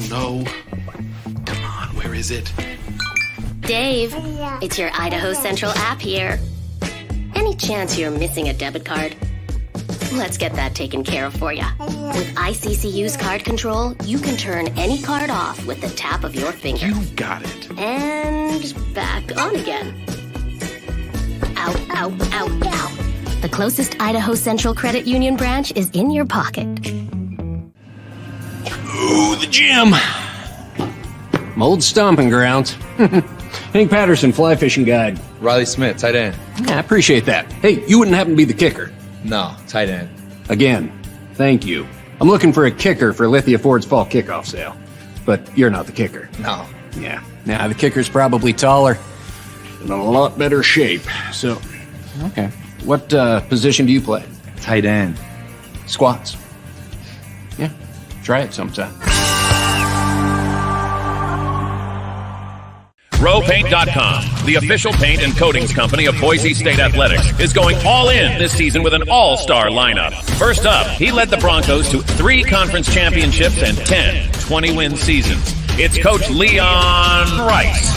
No. Come on, where is it? Dave, it's your Idaho Central app here. Any chance you're missing a debit card? Let's get that taken care of for you. With ICCU's card control, you can turn any card off with the tap of your finger. You got it. And back on again. Ow, ow, ow, ow. The closest Idaho Central Credit Union branch is in your pocket. Ooh, the gym. My old stomping grounds. Hank Patterson, Fly Fishing Guide. Riley Smith, tight end. Yeah, I appreciate that. Hey, you wouldn't happen to be the kicker? No, tight end. Again, thank you. I'm looking for a kicker for Lithia Ford's fall kickoff sale. But you're not the kicker. No. Yeah, the kicker's probably taller and in a lot better shape. So, okay. What position do you play? Tight end. Squats. Yeah, try it sometime. RowPaint.com, the official paint and coatings company of Boise State Athletics, is going all in this season with an all-star lineup. First up, he led the Broncos to 3 conference championships and 10 20-win seasons. It's Coach Leon Rice.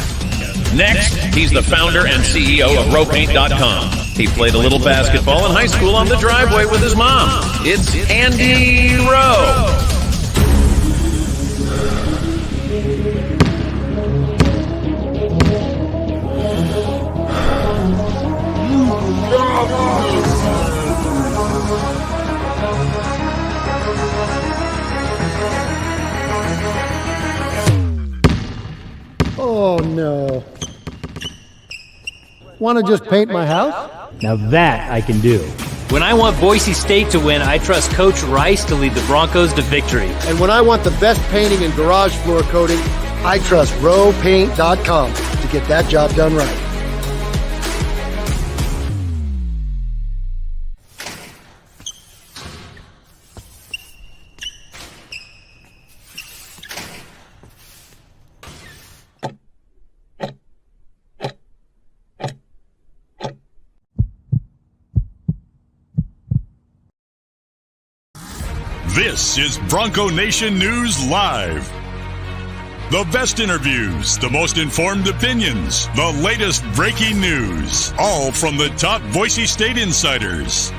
Next, he's the founder and CEO of RowPaint.com. He played a little basketball in high school on the driveway with his mom. It's Andy Rowe. Oh, no. Want to just paint my house? Now that I can do. When I want Boise State to win, I trust Coach Rice to lead the Broncos to victory. And when I want the best painting and garage floor coating, I trust RowPaint.com to get that job done right. This is Bronco Nation News Live. The best interviews, the most informed opinions, the latest breaking news, all from the top Boise State insiders.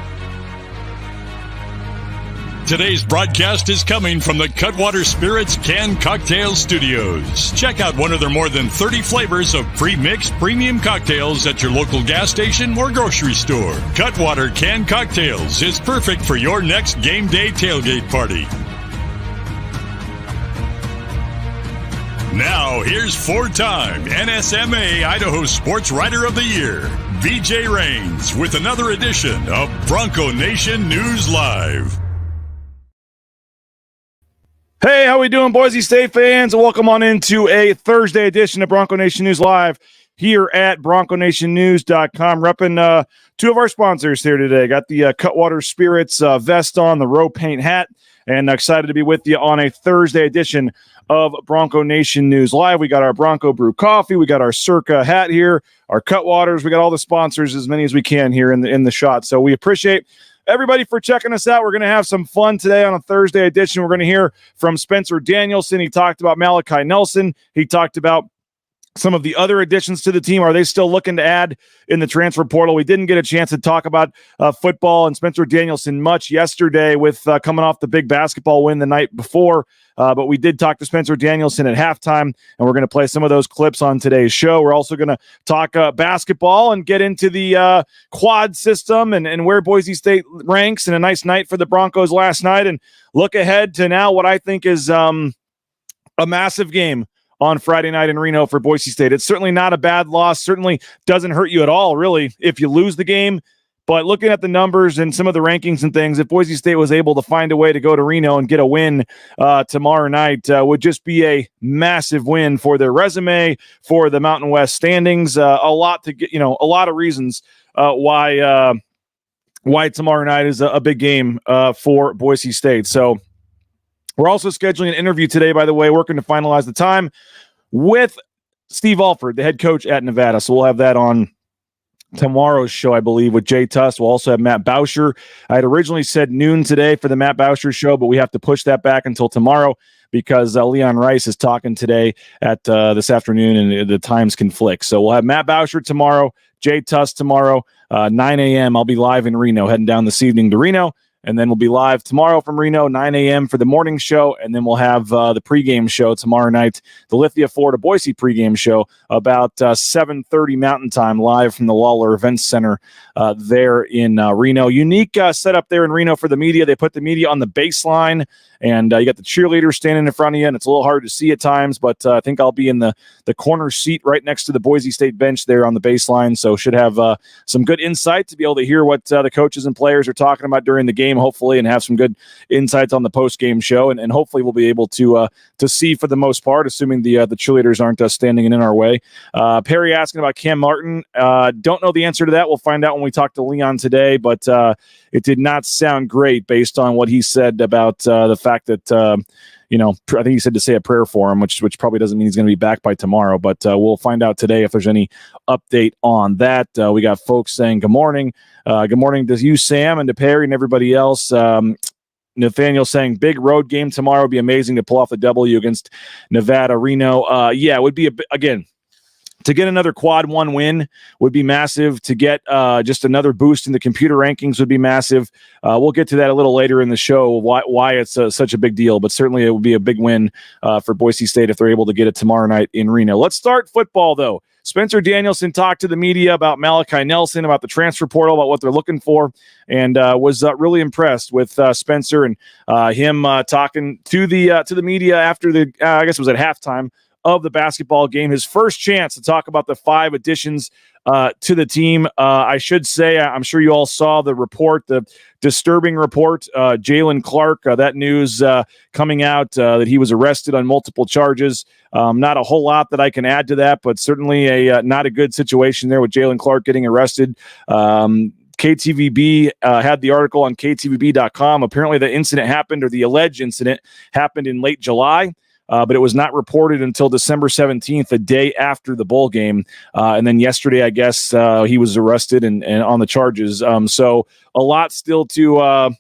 Today's broadcast is coming from the Cutwater Spirits Canned Cocktail Studios. Check out one of their more than 30 flavors of pre-mixed premium cocktails at your local gas station or grocery store. Cutwater Canned Cocktails is perfect for your next game day tailgate party. Now, here's 4-time NSMA Idaho Sports Writer of the Year, BJ Rains, with another edition of Bronco Nation News Live. Hey, how we doing, Boise State fans? Welcome on into a Thursday edition of Bronco Nation News Live here at BroncoNationNews.com. Repping 2 of our sponsors here today. Got the Cutwater Spirits vest on, the Row Paint hat, and excited to be with you on a Thursday edition of Bronco Nation News Live. We got our Bronco Brew coffee. We got our Circa hat here, our Cutwaters. We got all the sponsors, as many as we can here in the shot. So we appreciate everybody for checking us out. We're going to have some fun today on a Thursday edition. We're going to hear from Spencer Danielson. He talked about Malachi Nelson. He talked about some of the other additions to the team. Are they still looking to add in the transfer portal? We didn't get a chance to talk about football and Spencer Danielson much yesterday with coming off the big basketball win the night before. But we did talk to Spencer Danielson at halftime, and we're going to play some of those clips on today's show. We're also going to talk basketball and get into the quad system and where Boise State ranks, and a nice night for the Broncos last night, and look ahead to now what I think is a massive game on Friday night in Reno for Boise State. It's certainly not a bad loss, certainly doesn't hurt you at all, really, if you lose the game. But looking at the numbers and some of the rankings and things, if Boise State was able to find a way to go to Reno and get a win tomorrow night, would just be a massive win for their resume, for the Mountain West standings. A lot to get, a lot of reasons why tomorrow night is a big game for Boise State. So we're also scheduling an interview today, by the way, working to finalize the time with Steve Alford, the head coach at Nevada. So we'll have that on tomorrow's show, I believe, with Jay Tuss. We'll also have Matt Bauscher. I had originally said noon today for the Matt Bauscher show, but we have to push that back until tomorrow because Leon Rice is talking today at this afternoon, and the times conflict. So we'll have Matt Bauscher tomorrow, Jay Tuss tomorrow, 9 a.m. I'll be live in Reno, heading down this evening to Reno. And then we'll be live tomorrow from Reno, 9 a.m. for the morning show. And then we'll have the pregame show tomorrow night, the Lithia Florida Boise pregame show, about 7:30 Mountain Time, live from the Lawler Events Center there in Reno. Unique setup there in Reno for the media. They put the media on the baseline, and you got the cheerleaders standing in front of you, and it's a little hard to see at times, but I think I'll be in the corner seat right next to the Boise State bench there on the baseline, so should have some good insight to be able to hear what the coaches and players are talking about during the game, hopefully, and have some good insights on the post-game show, and hopefully we'll be able to see for the most part, assuming the cheerleaders aren't standing in our way. Perry asking about Cam Martin. Don't know the answer to that. We'll find out when we talk to Leon today, but it did not sound great based on what he said about the fact that, I think he said to say a prayer for him, which probably doesn't mean he's going to be back by tomorrow, but we'll find out today if there's any update on that. We got folks saying good morning. Good morning to you, Sam, and to Perry and everybody else. Nathaniel saying big road game tomorrow would be amazing to pull off the W against Nevada, Reno. Yeah, it would be, again, to get another quad one win would be massive. To get just another boost in the computer rankings would be massive. We'll get to that a little later in the show, why it's such a big deal, but certainly it would be a big win for Boise State if they're able to get it tomorrow night in Reno. Let's start football, though. Spencer Danielson talked to the media about Malachi Nelson, about the transfer portal, about what they're looking for, and was really impressed with Spencer and him talking to the media after I guess it was at halftime of the basketball game. His first chance to talk about the 5 additions to the team. I should say, I'm sure you all saw the report, the disturbing report, Jaylen Clark, that news coming out that he was arrested on multiple charges. Not a whole lot that I can add to that, but certainly not a good situation there with Jaylen Clark getting arrested. KTVB had the article on KTVB.com. Apparently the incident happened, or the alleged incident happened in late July. But it was not reported until December 17th, the day after the bowl game. And then yesterday, I guess, he was arrested and on the charges. So a lot still to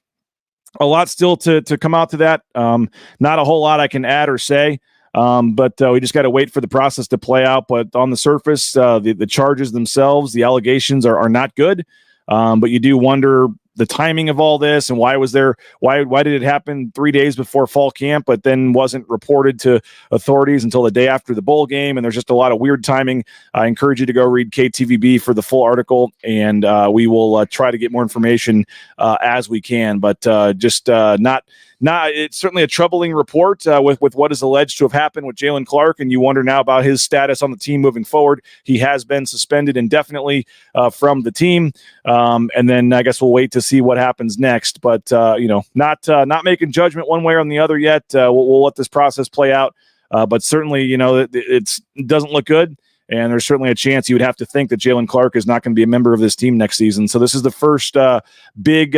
come out to that. Not a whole lot I can add or say. But we just got to wait for the process to play out. But on the surface, the charges themselves, the allegations are not good. But you do wonder the timing of all this and why did it happen 3 days before fall camp, but then wasn't reported to authorities until the day after the bowl game. And there's just a lot of weird timing. I encourage you to go read KTVB for the full article, and we will try to get more information as we can, but just not. It's certainly a troubling report with what is alleged to have happened with Jaylen Clark, and you wonder now about his status on the team moving forward. He has been suspended indefinitely from the team, and then I guess we'll wait to see what happens next. But not making judgment one way or the other yet. We'll let this process play out. But certainly, it doesn't look good. And there's certainly a chance you would have to think that Jaylen Clark is not going to be a member of this team next season. So this is the first big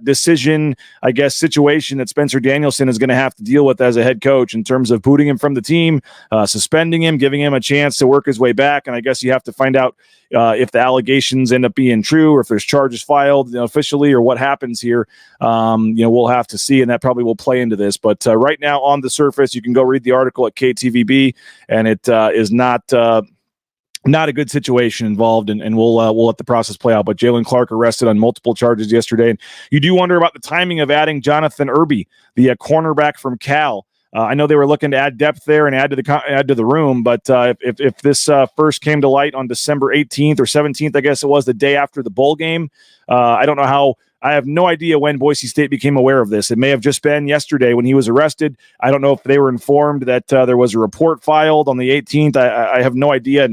decision, I guess, situation that Spencer Danielson is going to have to deal with as a head coach in terms of booting him from the team, suspending him, giving him a chance to work his way back. And I guess you have to find out if the allegations end up being true, or if there's charges filed officially, or what happens here. We'll have to see, and that probably will play into this. But right now, on the surface, you can go read the article at KTVB, and it is not a good situation involved, and we'll let the process play out. But Jaylen Clark arrested on multiple charges yesterday. And you do wonder about the timing of adding Jonathan Irby, the cornerback from Cal. I know they were looking to add depth there and add to the room, but if this first came to light on December 18th or 17th, I guess it was the day after the bowl game, I don't know how. I have no idea when Boise State became aware of this. It may have just been yesterday when he was arrested. I don't know if they were informed that there was a report filed on the 18th. I have no idea.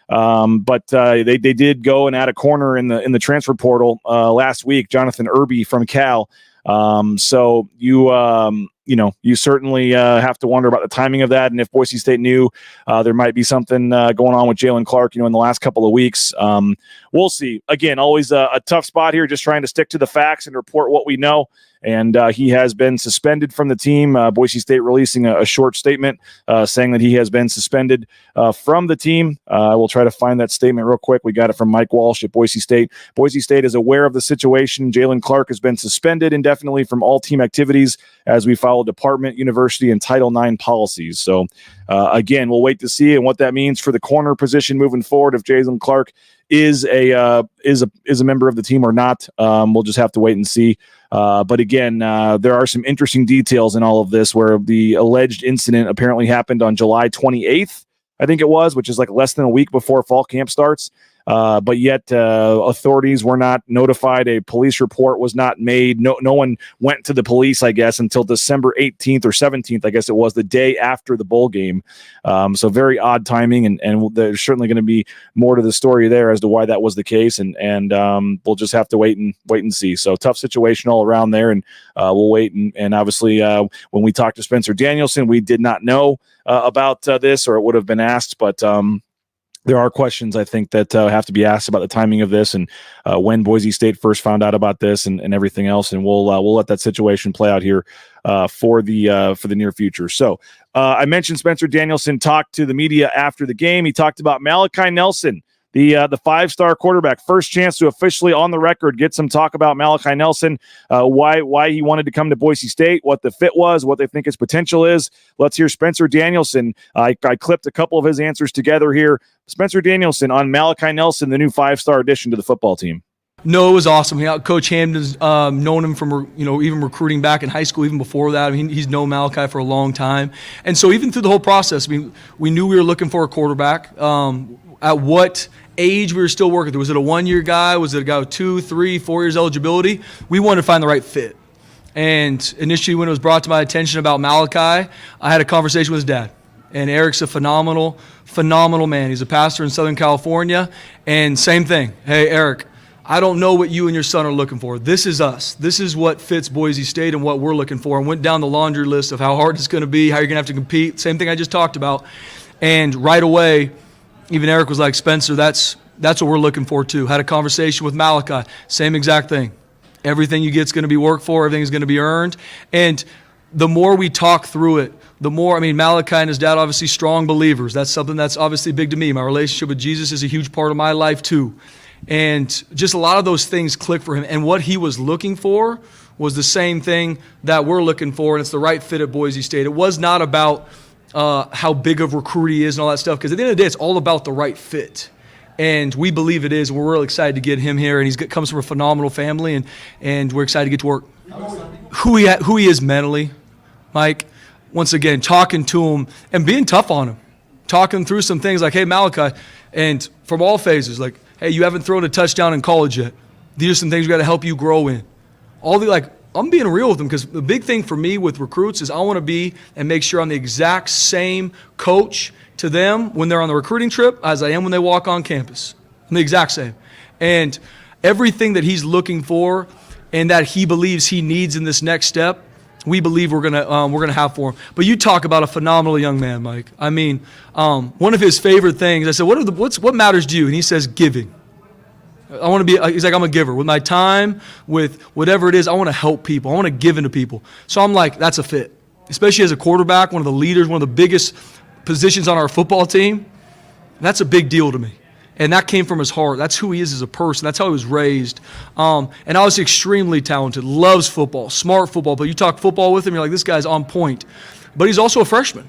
But they did go and add a corner in the transfer portal last week, Jonathan Irby from Cal. So you you certainly have to wonder about the timing of that. And if Boise State knew there might be something going on with Jaylen Clark, in the last couple of weeks, we'll see. Again, always a tough spot here, just trying to stick to the facts and report what we know. And he has been suspended from the team. Boise State releasing a short statement saying that he has been suspended from the team. We'll try to find that statement real quick. We got it from Mike Walsh at Boise State. Boise State is aware of the situation. Jaylen Clark has been suspended indefinitely from all team activities as we follow department, university, and Title IX policies. So, again, we'll wait to see and what that means for the corner position moving forward if Jaylen Clark is a member of the team or not. We'll just have to wait and see. But again, there are some interesting details in all of this where the alleged incident apparently happened on July 28th, I think it was, which is like less than a week before fall camp starts. But yet authorities were not notified. A police report was not made. No one went to the police, I guess, until December 18th or 17th, I guess it was, the day after the bowl game. So very odd timing, and there's certainly going to be more to the story there as to why that was the case. And we'll just have to wait and see. So tough situation all around there, and we'll wait. And obviously, when we talked to Spencer Danielson, we did not know about this, or it would have been asked, but there are questions, I think, that have to be asked about the timing of this and when Boise State first found out about this and everything else. And we'll let that situation play out here for the near future. So I mentioned Spencer Danielson talked to the media after the game. He talked about Malachi Nelson, the five-star quarterback. First chance to officially, on the record, get some talk about Malachi Nelson, why he wanted to come to Boise State, what the fit was, what they think his potential is. Let's hear Spencer Danielson. I clipped a couple of his answers together here. Spencer Danielson on Malachi Nelson, the new five-star addition to the football team. No, it was awesome. Coach Hamden's known him from even recruiting back in high school, even before that. I mean, he's known Malachi for a long time, and so even through the whole process, I mean, we knew we were looking for a quarterback. At what age we were still working through? Was it a one-year guy? Was it a guy with 2, 3, 4 years eligibility? We wanted to find the right fit. And initially, when it was brought to my attention about Malachi, I had a conversation with his dad. And Eric's a phenomenal man. He's a pastor in Southern California. And same thing. Hey, Eric, I don't know what you and your son are looking for. This is us. This is what fits Boise State and what we're looking for. And went down the laundry list of how hard it's going to be, how you're going to have to compete. Same thing I just talked about. And right away, even Eric was like, Spencer, that's what we're looking for too. Had a conversation with Malachi. Same exact thing. Everything you get is going to be worked for. Everything is going to be earned. And the more we talk through it, the more, I mean, Malachi and his dad, obviously strong believers. That's something that's obviously big to me. My relationship with Jesus is a huge part of my life too. And just a lot of those things click for him. And what he was looking for was the same thing that we're looking for, and it's the right fit at Boise State. It was not about how big of a recruit he is and all that stuff, because at the end of the day, it's all about the right fit. And we believe it is. We're really excited to get him here, and he comes from a phenomenal family, and we're excited to get to work. Who he is mentally, Mike, once again, talking to him and being tough on him, talking through some things like, hey, Malachi, and from all phases, like, hey, you haven't thrown a touchdown in college yet. These are some things we got to help you grow in. I'm being real with them, because the big thing for me with recruits is I want to be and make sure I'm the exact same coach to them when they're on the recruiting trip as I am when they walk on campus. I'm the exact same. And everything that he's looking for and that he believes he needs in this next step, we believe we're gonna have for him. But you talk about a phenomenal young man, Mike. I mean, one of his favorite things, I said, what matters to you? And he says, giving. I want to be, he's like, I'm a giver. With my time, with whatever it is, I want to help people. I want to give into people. So I'm like, that's a fit. Especially as a quarterback, one of the leaders, one of the biggest positions on our football team. That's a big deal to me. And that came from his heart. That's who he is as a person. That's how he was raised. And obviously extremely talented, loves football, smart football. But you talk football with him, you're like, this guy's on point. But he's also a freshman.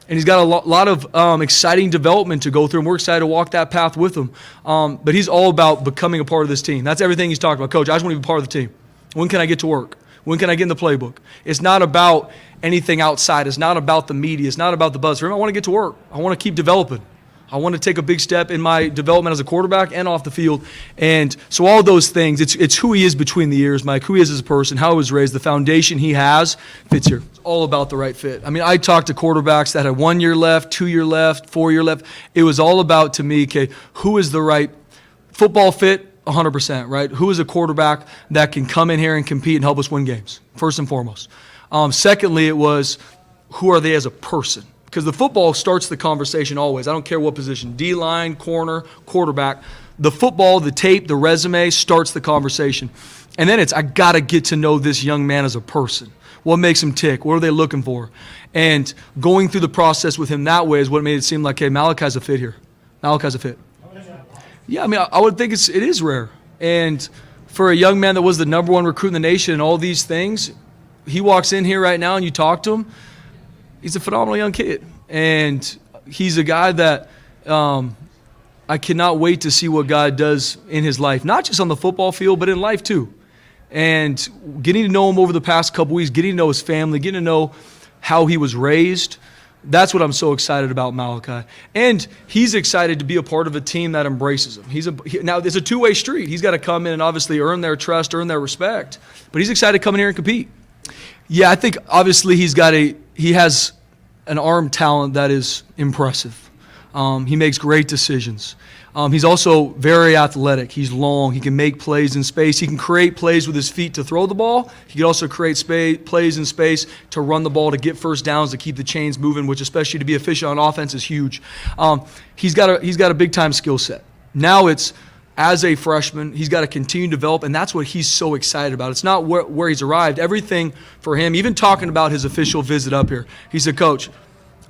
And he's got a lot of exciting development to go through, and we're excited to walk that path with him. But he's all about becoming a part of this team. That's everything he's talked about. Coach, I just want to be part of the team. When can I get to work? When can I get in the playbook? It's not about anything outside. It's not about the media. It's not about the buzz. For him, I want to get to work. I want to keep developing. I want to take a big step in my development as a quarterback and off the field. And so all those things, it's who he is between the ears, Mike, who he is as a person, how he was raised, the foundation he has fits here. It's all about the right fit. I mean, I talked to quarterbacks that had 1 year left, 2 year left, 4 year left. It was all about, to me, okay, who is the right football fit? 100%, right? Who is a quarterback that can come in here and compete and help us win games, first and foremost. Secondly, it was who are they as a person? Because the football starts the conversation always. I don't care what position, D-line, corner, quarterback. The football, the tape, the resume starts the conversation. And then it's, I got to get to know this young man as a person. What makes him tick? What are they looking for? And going through the process with him that way is what made it seem like, hey, Malachi's a fit here. Malachi's a fit. Yeah, I mean, I would think it is rare. And for a young man that was the number one recruit in the nation and all these things, he walks in here right now and you talk to him, he's a phenomenal young kid. And he's a guy that I cannot wait to see what God does in his life, not just on the football field, but in life too. And getting to know him over the past couple weeks, getting to know his family, getting to know how he was raised, that's what I'm so excited about Malachi. And he's excited to be a part of a team that embraces him. Now, it's a two-way street. He's got to come in and obviously earn their trust, earn their respect. But he's excited to come in here and compete. Yeah, I think obviously he has an arm talent that is impressive. He makes great decisions. He's also very athletic. He's long. He can make plays in space. He can create plays with his feet to throw the ball. He can also create plays in space to run the ball, to get first downs, to keep the chains moving, which especially to be efficient on offense is huge. He's got a big-time skill set. Now it's, as a freshman, he's got to continue to develop, and that's what he's so excited about. It's not where he's arrived. Everything for him, even talking about his official visit up here, he said, Coach,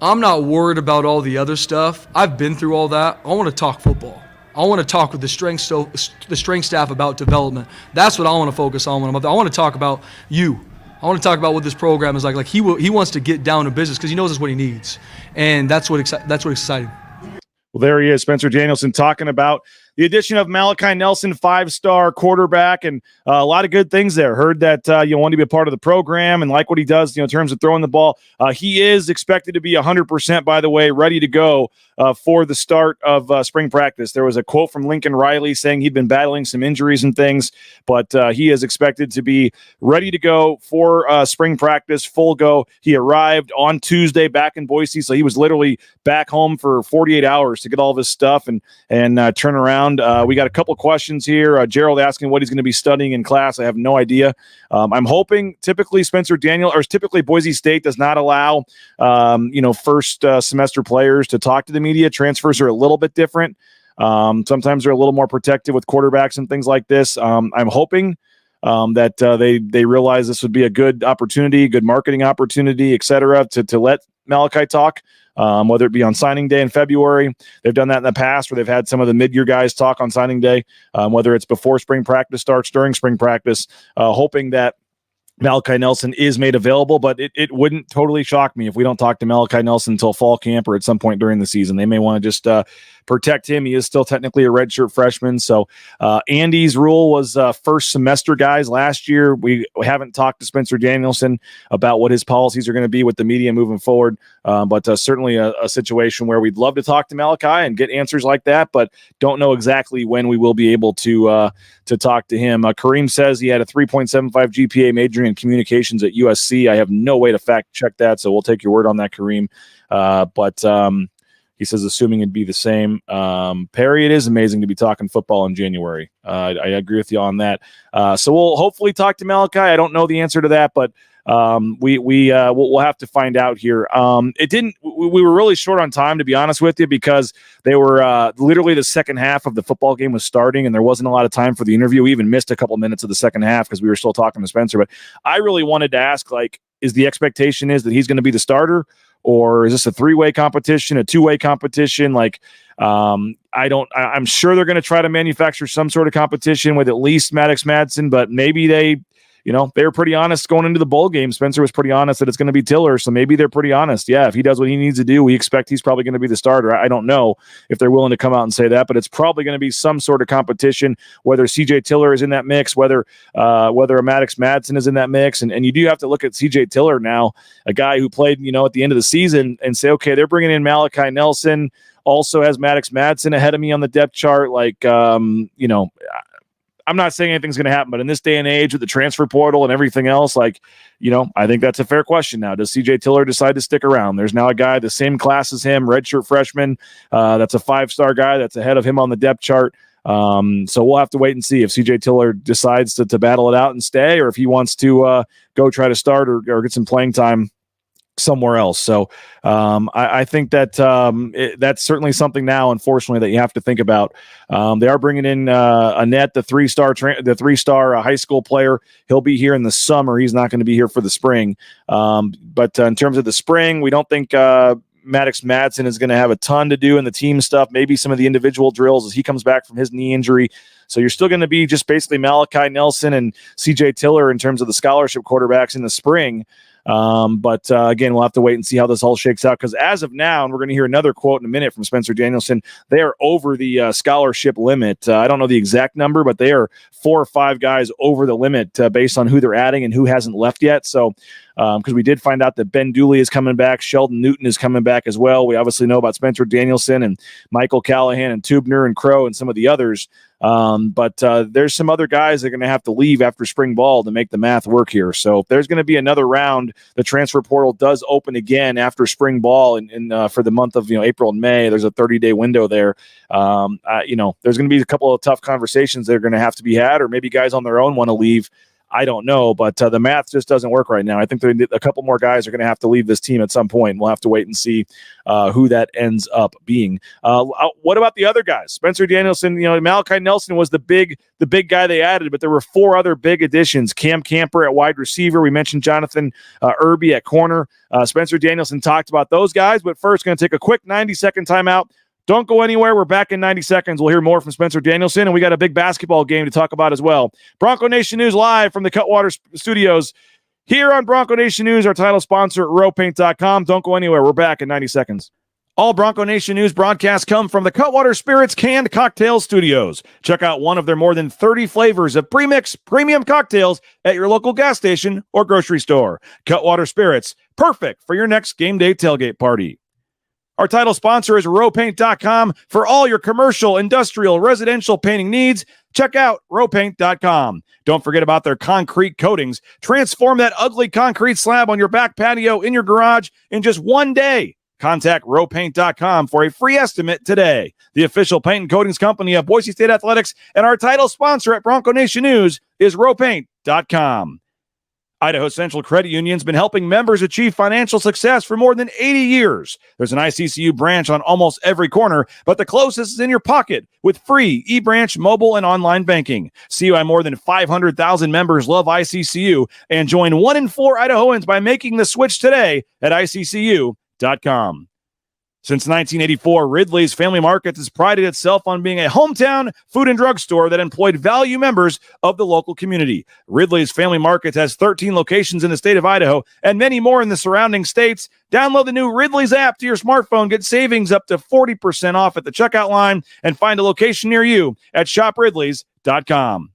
I'm not worried about all the other stuff. I've been through all that. I want to talk football. I want to talk with the strength staff about development. That's what I want to focus on when I'm up there. I want to talk about you. I want to talk about what this program is like. Like he wants to get down to business because he knows that's what he needs, and that's what's exciting. Well, there he is, Spencer Danielson, talking about the addition of Malachi Nelson, 5-star quarterback, and a lot of good things there. Heard that you want to be a part of the program and like what he does, in terms of throwing the ball. He is expected to be 100%, by the way, ready to go for the start of spring practice. There was a quote from Lincoln Riley saying he'd been battling some injuries and things, but he is expected to be ready to go for spring practice, full go. He arrived on Tuesday back in Boise, so he was literally back home for 48 hours to get all of his stuff and turn around. We got a couple questions here. Gerald asking what he's going to be studying in class. I have no idea. I'm hoping typically Boise State does not allow, first semester players to talk to the media. Transfers are a little bit different. Sometimes they're a little more protective with quarterbacks and things like this. I'm hoping that they realize this would be a good opportunity, good marketing opportunity, et cetera, to let Malachi talk. Whether it be on signing day in February. They've done that in the past where they've had some of the mid-year guys talk on signing day, whether it's before spring practice starts, during spring practice, hoping that Malachi Nelson is made available, but it wouldn't totally shock me if we don't talk to Malachi Nelson until fall camp or at some point during the season. They may want to just protect him. He is still technically a redshirt freshman. So Andy's rule was first semester guys last year. We haven't talked to Spencer Danielson about what his policies are going to be with the media moving forward. But certainly a situation where we'd love to talk to Malachi and get answers like that, but don't know exactly when we will be able to talk to him. Kareem says he had a 3.75 GPA majoring in communications at USC. I have no way to fact check that, so we'll take your word on that, Kareem. But he says, assuming it'd be the same. Perry, it is amazing to be talking football in January. I agree with you on that. So we'll hopefully talk to Malachi. I don't know the answer to that, but we'll have to find out here. We were really short on time, to be honest with you, because they were literally the second half of the football game was starting and there wasn't a lot of time for the interview. We even missed a couple minutes of the second half because we were still talking to Spencer. But I really wanted to ask, is the expectation is that he's going to be the starter, or is this a three-way competition, a two-way competition? I'm sure they're going to try to manufacture some sort of competition with at least Maddox Madsen, but maybe they were pretty honest going into the bowl game. Spencer was pretty honest that it's going to be Tiller, so maybe they're pretty honest. Yeah, if he does what he needs to do, we expect he's probably going to be the starter. I don't know if they're willing to come out and say that, but it's probably going to be some sort of competition, whether CJ Tiller is in that mix, whether a Maddox Madsen is in that mix. And you do have to look at CJ Tiller now, a guy who played, at the end of the season, and say, okay, they're bringing in Malachi Nelson, also has Maddox Madsen ahead of me on the depth chart. I'm not saying anything's going to happen, but in this day and age with the transfer portal and everything else, I think that's a fair question now. Does CJ Tiller decide to stick around? There's now a guy the same class as him, redshirt freshman. That's a 5-star guy that's ahead of him on the depth chart. So we'll have to wait and see if CJ Tiller decides to battle it out and stay, or if he wants to go try to start or get some playing time somewhere else. So I think that that's certainly something now, unfortunately, that you have to think about. They are bringing in Annette, the three-star high school player. He'll be here in the summer. He's not going to be here for the spring. But in terms of the spring, we don't think Maddox Madsen is going to have a ton to do in the team stuff, maybe some of the individual drills as he comes back from his knee injury. So you're still going to be just basically Malachi Nelson and CJ Tiller in terms of the scholarship quarterbacks in the spring. But again, we'll have to wait and see how this all shakes out, because as of now, and we're going to hear another quote in a minute from Spencer Danielson, they are over the scholarship limit. I don't know the exact number, but they are 4 or 5 guys over the limit based on who they're adding and who hasn't left yet. So because we did find out that Ben Dooley is coming back, Sheldon Newton is coming back as well. We obviously know about Spencer Danielson and Michael Callahan and Tubner and Crow and some of the others. But there's some other guys that are going to have to leave after spring ball to make the math work here. So if there's going to be another round, the transfer portal does open again after spring ball and for the month of April and May. There's a 30-day window there. There's going to be a couple of tough conversations that are going to have to be had, or maybe guys on their own want to leave. I don't know, but the math just doesn't work right now. I think a couple more guys are going to have to leave this team at some point. We'll have to wait and see who that ends up being. What about the other guys? Spencer Danielson, Malachi Nelson was the big guy they added, but there were 4 other big additions. Cam Camper at wide receiver. We mentioned Jonathan Irby at corner. Spencer Danielson talked about those guys, but first going to take a quick 90-second timeout. Don't go anywhere. We're back in 90 seconds. We'll hear more from Spencer Danielson, and we got a big basketball game to talk about as well. Bronco Nation News live from the Cutwater Studios here on Bronco Nation News, our title sponsor at rowpaint.com. Don't go anywhere. We're back in 90 seconds. All Bronco Nation News broadcasts come from the Cutwater Spirits Canned Cocktail Studios. Check out one of their more than 30 flavors of premix premium cocktails at your local gas station or grocery store. Cutwater Spirits, perfect for your next game day tailgate party. Our title sponsor is rowpaint.com. For all your commercial, industrial, residential painting needs, check out rowpaint.com. Don't forget about their concrete coatings. Transform that ugly concrete slab on your back patio in your garage in just one day. Contact rowpaint.com for a free estimate today. The official paint and coatings company of Boise State Athletics, and our title sponsor at Bronco Nation News is rowpaint.com. Idaho Central Credit Union's been helping members achieve financial success for more than 80 years. There's an ICCU branch on almost every corner, but the closest is in your pocket with free eBranch mobile and online banking. See why more than 500,000 members love ICCU, and join 1 in 4 Idahoans by making the switch today at ICCU.com. Since 1984, Ridley's Family Markets has prided itself on being a hometown food and drug store that employed value members of the local community. Ridley's Family Markets has 13 locations in the state of Idaho and many more in the surrounding states. Download the new Ridley's app to your smartphone. Get savings up to 40% off at the checkout line and find a location near you at shopridleys.com.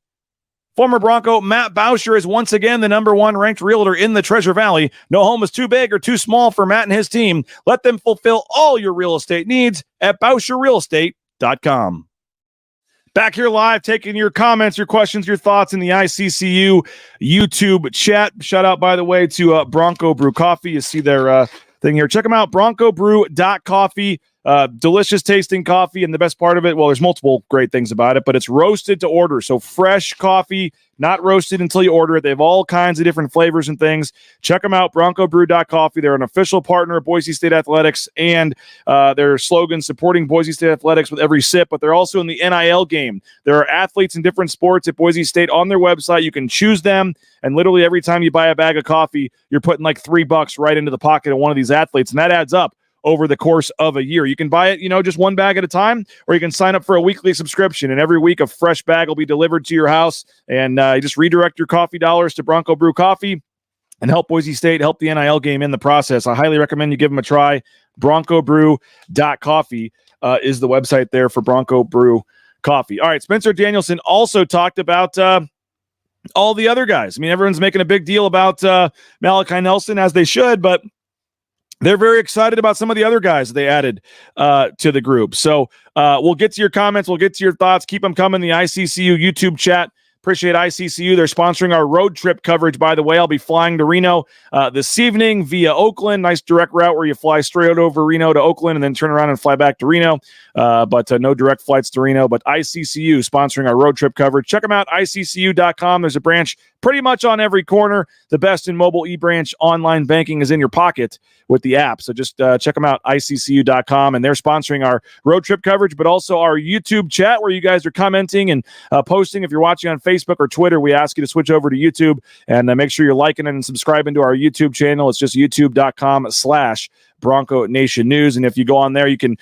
Former Bronco Matt Bauscher is once again the number 1 ranked realtor in the Treasure Valley. No home is too big or too small for Matt and his team. Let them fulfill all your real estate needs at BauscherRealEstate.com. Back here live, taking your comments, your questions, your thoughts in the ICCU YouTube chat. Shout out, by the way, to Bronco Brew Coffee. You see their thing here. Check them out, broncobrew.coffee. Delicious tasting coffee, and the best part of it, well, there's multiple great things about it, but it's roasted to order. So fresh coffee, not roasted until you order it. They have all kinds of different flavors and things. Check them out, broncobrew.coffee. They're an official partner of Boise State Athletics, and their slogan, supporting Boise State Athletics with every sip, but they're also in the NIL game. There are athletes in different sports at Boise State on their website. You can choose them, and literally every time you buy a bag of coffee, you're putting like $3 right into the pocket of one of these athletes, and that adds up over the course of a year. You can buy it, just one bag at a time, or you can sign up for a weekly subscription, and every week a fresh bag will be delivered to your house, and you just redirect your coffee dollars to Bronco Brew Coffee and help Boise State, help the NIL game in the process. I highly recommend you give them a try. BroncoBrew.coffee is the website there for Bronco Brew Coffee. All right, Spencer Danielson also talked about all the other guys. I mean, everyone's making a big deal about Malachi Nelson, as they should, but they're very excited about some of the other guys they added to the group. So we'll get to your comments. We'll get to your thoughts. Keep them coming. The ICCU YouTube chat. Appreciate ICCU. They're sponsoring our road trip coverage, by the way. I'll be flying to Reno this evening via Oakland. Nice direct route where you fly straight over Reno to Oakland and then turn around and fly back to Reno. But no direct flights to Reno. But ICCU sponsoring our road trip coverage. Check them out, iccu.com. There's a branch pretty much on every corner. The best in mobile e-branch online banking is in your pocket with the app. So just check them out, iccu.com. And they're sponsoring our road trip coverage, but also our YouTube chat where you guys are commenting and posting. If you're watching on Facebook or Twitter, we ask you to switch over to YouTube and make sure you're liking and subscribing to our YouTube channel. It's just youtube.com/Bronco Nation News. And if you go on there, you can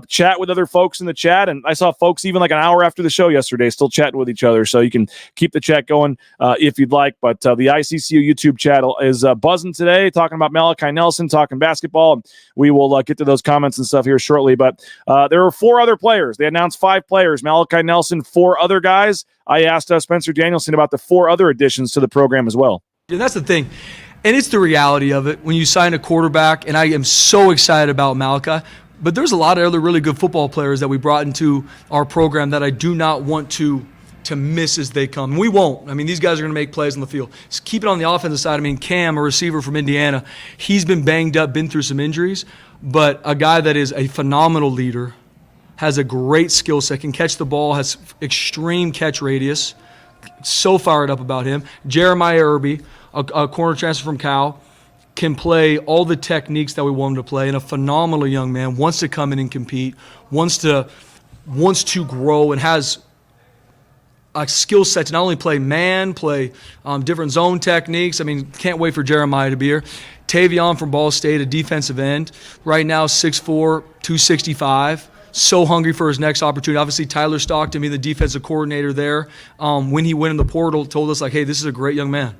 chat with other folks in the chat. And I saw folks even like an hour after the show yesterday still chatting with each other. So you can keep the chat going if you'd like. But the ICCU YouTube chat is buzzing today, talking about Malachi Nelson, talking basketball. And we will get to those comments and stuff here shortly. But there were 4 other players. They announced 5 players. Malachi Nelson, 4 other guys. I asked Spencer Danielson about the 4 other additions to the program as well. And that's the thing. And it's the reality of it when you sign a quarterback, and I am so excited about Malachi. But there's a lot of other really good football players that we brought into our program that I do not want to miss as they come. And we won't. I mean, these guys are going to make plays on the field. Just keep it on the offensive side. I mean, Cam, a receiver from Indiana, he's been banged up, been through some injuries, but a guy that is a phenomenal leader, has a great skill set, can catch the ball, has extreme catch radius. So fired up about him. Jeremiah Irby, a corner transfer from Cal, can play all the techniques that we want him to play, and a phenomenal young man, wants to come in and compete, wants to grow, and has a skill set to not only play man, play different zone techniques. I mean, can't wait for Jeremiah to be here. Tavion from Ball State, a defensive end, right now 6'4", 265. So hungry for his next opportunity. Obviously, Tyler Stockton, being the defensive coordinator there, when he went in the portal, told us, like, hey, this is a great young man.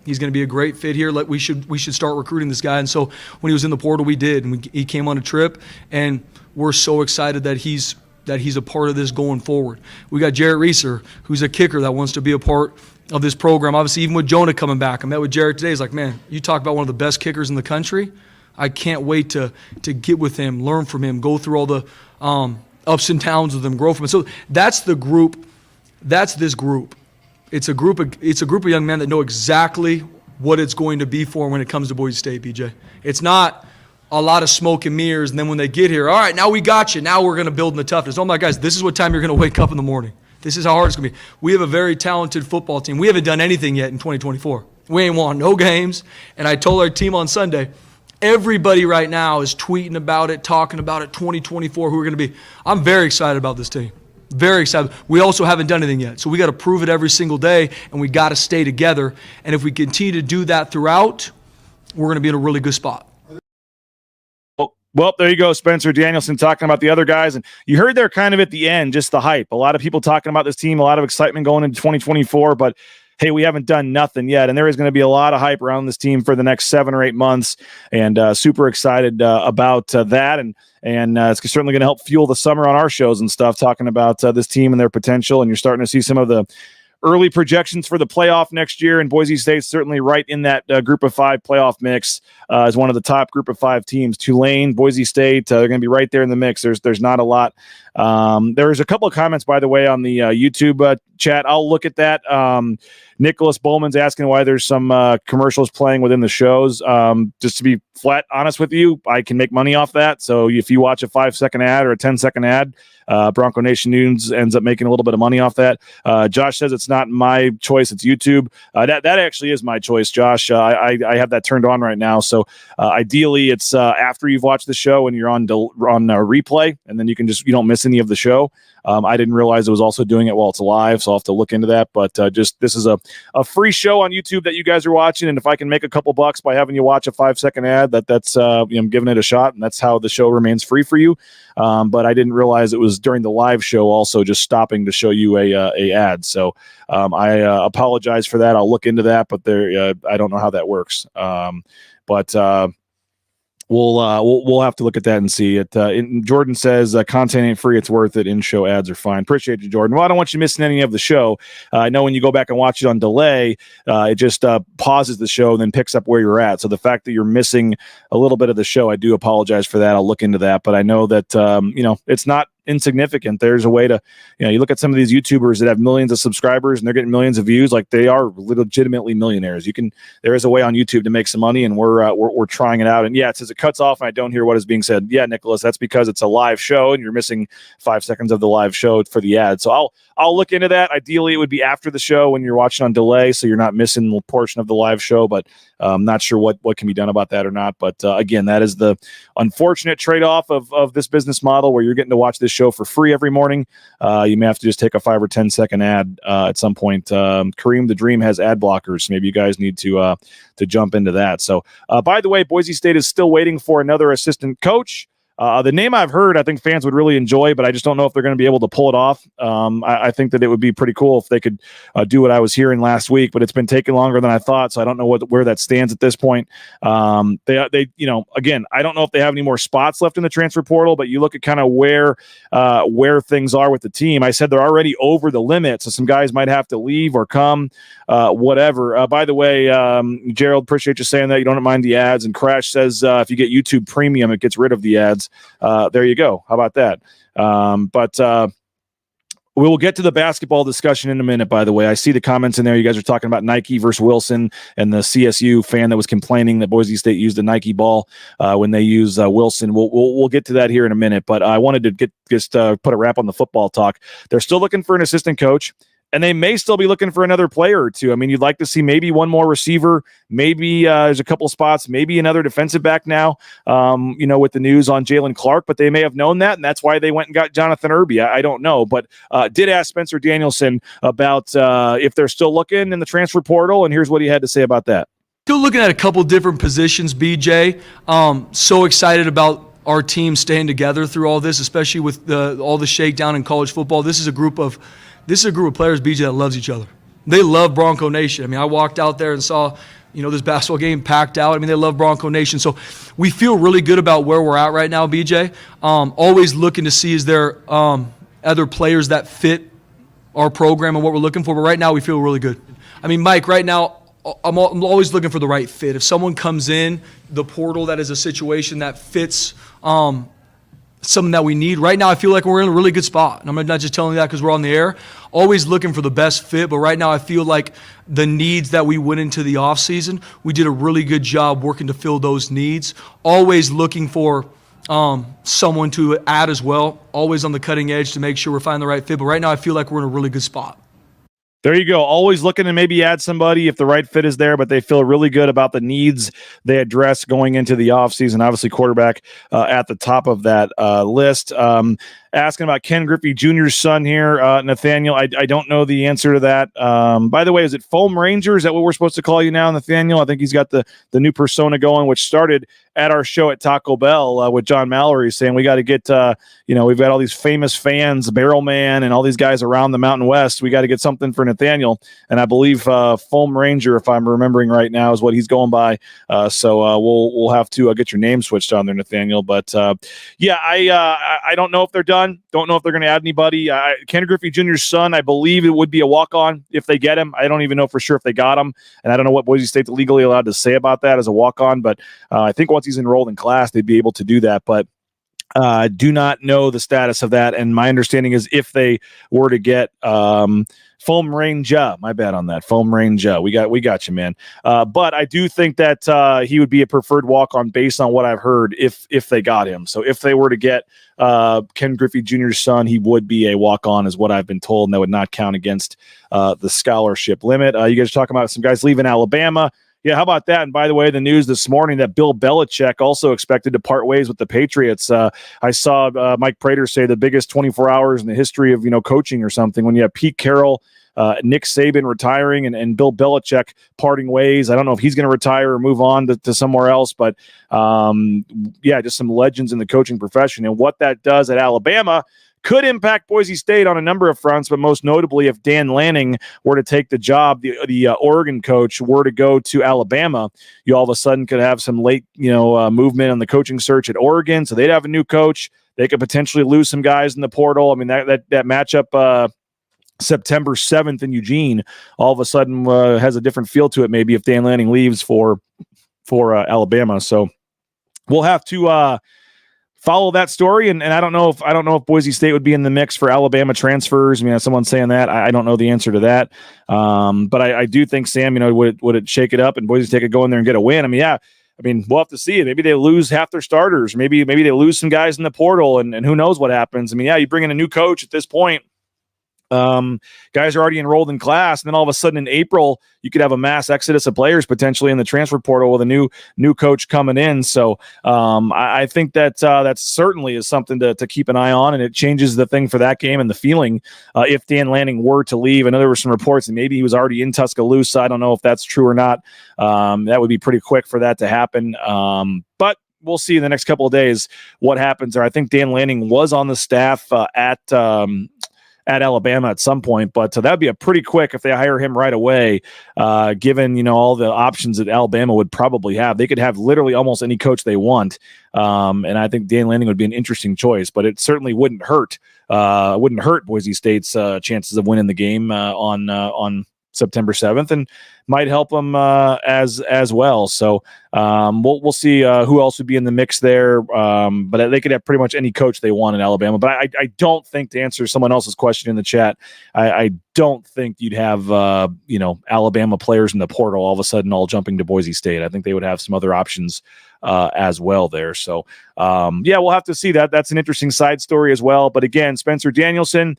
He's going to be a great fit here. Like, we should start recruiting this guy. And so when he was in the portal, we did. And he came on a trip, and we're so excited that he's a part of this going forward. We got Jarrett Reeser, who's a kicker that wants to be a part of this program. Obviously, even with Jonah coming back, I met with Jarrett today. He's like, man, you talk about one of the best kickers in the country. I can't wait to get with him, learn from him, go through all the ups and downs with him, grow from him. So that's the group. That's this group. It's a group of young men that know exactly what it's going to be for when it comes to Boise State, BJ. It's not a lot of smoke and mirrors, and then when they get here, all right, now we got you. Now we're going to build in the toughness. Oh, my guys, this is what time you're going to wake up in the morning. This is how hard it's going to be. We have a very talented football team. We haven't done anything yet in 2024. We ain't won no games. And I told our team on Sunday, everybody right now is tweeting about it, talking about it, 2024, who we're going to be. I'm very excited about this team. Very excited. We also haven't done anything yet. So we got to prove it every single day, and we got to stay together. And if we continue to do that throughout, we're going to be in a really good spot. Well, there you go, Spencer Danielson talking about the other guys. And you heard there kind of at the end, just the hype. A lot of people talking about this team, a lot of excitement going into 2024, but hey, we haven't done nothing yet. And there is going to be a lot of hype around this team for the next 7 or 8 months. And super excited about that. And it's certainly going to help fuel the summer on our shows and stuff, talking about this team and their potential. And you're starting to see some of the early projections for the playoff next year, and Boise State's certainly right in that group of 5 playoff mix as one of the top group of 5 teams. Tulane, Boise State, they're going to be right there in the mix. There's not a lot. There's a couple of comments, by the way, on the YouTube chat. I'll look at that. Nicholas Bowman's asking why there's some commercials playing within the shows. Just to be flat honest with you, I can make money off that. So if you watch a 5-second ad or a 10-second ad, Bronco Nation News ends up making a little bit of money off that. Josh says it's not my choice, it's YouTube. That actually is my choice, Josh. I have that turned on right now. So ideally, it's after you've watched the show and you're on replay, and then you don't miss any of the show. I didn't realize it was also doing it while it's live, so I'll have to look into that. But this is a free show on YouTube that you guys are watching, and if I can make a couple bucks by having you watch a 5-second ad, that's I'm giving it a shot, and that's how the show remains free for you. But I didn't realize it was during the live show also just stopping to show you a ad. So I apologize for that. I'll look into that, but I don't know how that works. We'll have to look at that and see it. Jordan says content ain't free, it's worth it. In-show ads are fine. Appreciate you, Jordan. Well, I don't want you missing any of the show. I know when you go back and watch it on delay, it just pauses the show and then picks up where you're at. So the fact that you're missing a little bit of the show, I do apologize for that. I'll look into that. But I know that it's not insignificant. There's a way to, you look at some of these YouTubers that have millions of subscribers and they're getting millions of views. Like, they are legitimately millionaires. There is a way on YouTube to make some money, and we're trying it out. And yeah, it says it cuts off and I don't hear what is being said. Yeah, Nicholas, that's because it's a live show and you're missing 5 seconds of the live show for the ad. So I'll look into that. Ideally, it would be after the show when you're watching on delay, so you're not missing the portion of the live show, but I'm not sure what can be done about that or not. But again, that is the unfortunate trade-off of this business model, where you're getting to watch this show for free every morning. You may have to just take a 5 or 10 second ad at some point. Kareem the Dream has ad blockers. Maybe you guys need to jump into that. So, by the way, Boise State is still waiting for another assistant coach. The name I've heard, I think fans would really enjoy, but I just don't know if they're going to be able to pull it off. I think that it would be pretty cool if they could do what I was hearing last week, but it's been taking longer than I thought, so I don't know where that stands at this point. Again, I don't know if they have any more spots left in the transfer portal, but you look at kind of where things are with the team. I said they're already over the limit, so some guys might have to leave or come, whatever. By the way, Gerald, appreciate you saying that. You don't mind the ads. And Crash says if you get YouTube Premium, it gets rid of the ads. There you go. How about that? But we will get to the basketball discussion in a minute, by the way. I see the comments in there. You guys are talking about Nike versus Wilson, and the CSU fan that was complaining that Boise State used a Nike ball when they use Wilson. We'll get to that here in a minute, but I wanted to put a wrap on the football talk. They're still looking for an assistant coach, and they may still be looking for another player or two. I mean, you'd like to see maybe one more receiver, maybe there's a couple spots, maybe another defensive back now, with the news on Jaylen Clark, but they may have known that, and that's why they went and got Jonathan Irby. I don't know, but did ask Spencer Danielson about if they're still looking in the transfer portal, and here's what he had to say about that. Still looking at a couple different positions, BJ. So excited about our team staying together through all this, especially with all the shakedown in college football. This is a group of players, BJ, that loves each other. They love Bronco Nation. I mean, I walked out there and saw, this basketball game packed out. I mean, they love Bronco Nation. So we feel really good about where we're at right now, BJ. Always looking to see, is there other players that fit our program and what we're looking for. But right now we feel really good. I mean, Mike, right now I'm always looking for the right fit. If someone comes in the portal that is a situation that fits something that we need. Right now, I feel like we're in a really good spot. And I'm not just telling you that because we're on the air. Always looking for the best fit, but right now I feel like the needs that we went into the offseason, we did a really good job working to fill those needs. Always looking for someone to add as well. Always on the cutting edge to make sure we're finding the right fit. But right now I feel like we're in a really good spot. There you go. Always looking to maybe add somebody if the right fit is there, but they feel really good about the needs they address going into the offseason. Obviously, quarterback at the top of that list. Asking about Ken Griffey Jr.'s son here, Nathaniel. I don't know the answer to that. By the way, is it Foam Ranger? Is that what we're supposed to call you now, Nathaniel? I think he's got the new persona going, which started at our show at Taco Bell with John Mallory saying we got to get, we've got all these famous fans, Barrel Man, and all these guys around the Mountain West. We got to get something for Nathaniel. And I believe Foam Ranger, if I'm remembering right now, is what he's going by. So we'll have to get your name switched on there, Nathaniel. But I don't know if they're done. Don't know if they're going to add anybody. Ken Griffey Jr.'s son, I believe it would be a walk-on if they get him. I don't even know for sure if they got him, and I don't know what Boise State's legally allowed to say about that as a walk-on, but I think once he's enrolled in class, they'd be able to do that. But do not know the status of that, and my understanding is if they were to get Foam Ranger, my bad on that, Foam Ranger, we got you, man. But I do think that he would be a preferred walk-on based on what I've heard if they got him. So if they were to get Ken Griffey Jr.'s son, he would be a walk-on is what I've been told, and that would not count against the scholarship limit. You guys are talking about some guys leaving Alabama. Yeah, how about that? And by the way, the news this morning that Bill Belichick also expected to part ways with the Patriots. I saw Mike Prater say the biggest 24 hours in the history of coaching or something when you have Pete Carroll, Nick Saban retiring and Bill Belichick parting ways. I don't know if he's going to retire or move on to somewhere else, but just some legends in the coaching profession. And what that does at Alabama could impact Boise State on a number of fronts, but most notably if Dan Lanning were to take the job, the Oregon coach were to go to Alabama, you all of a sudden could have some late movement on the coaching search at Oregon, so they'd have a new coach. They could potentially lose some guys in the portal. I mean, that matchup September 7th in Eugene all of a sudden has a different feel to it maybe if Dan Lanning leaves for Alabama. So we'll have to follow that story, and I don't know if Boise State would be in the mix for Alabama transfers. I mean, someone's saying that. I don't know the answer to that, but I do think, Sam, would it shake it up and Boise State could go in there and get a win? I mean, yeah. I mean, we'll have to see. Maybe they lose half their starters. Maybe they lose some guys in the portal, and who knows what happens. I mean, yeah, you bring in a new coach at this point. Guys are already enrolled in class, and then all of a sudden in April, you could have a mass exodus of players potentially in the transfer portal with a new coach coming in. So I think that certainly is something to keep an eye on, and it changes the thing for that game and the feeling if Dan Lanning were to leave. I know there were some reports that maybe he was already in Tuscaloosa. I don't know if that's true or not. That would be pretty quick for that to happen. But we'll see in the next couple of days what happens there. I think Dan Lanning was on the staff at Alabama at some point, but that would be a pretty quick if they hire him right away, given, all the options that Alabama would probably have. They could have literally almost any coach they want. And I think Dan Lanning would be an interesting choice, but it certainly wouldn't hurt Boise State's chances of winning the game on September 7th, and might help them as well. So we'll see who else would be in the mix there. But they could have pretty much any coach they want in Alabama. But I don't think, to answer someone else's question in the chat, I don't think you'd have Alabama players in the portal all of a sudden all jumping to Boise State. I think they would have some other options as well there. So we'll have to see that. That's an interesting side story as well. But again, Spencer Danielson,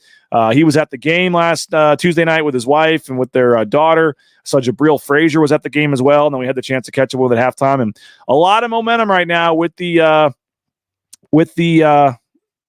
he was at the game last Tuesday night with his wife and with their daughter. So Jabril Frazier was at the game as well, and then we had the chance to catch up with at halftime. And a lot of momentum right now with the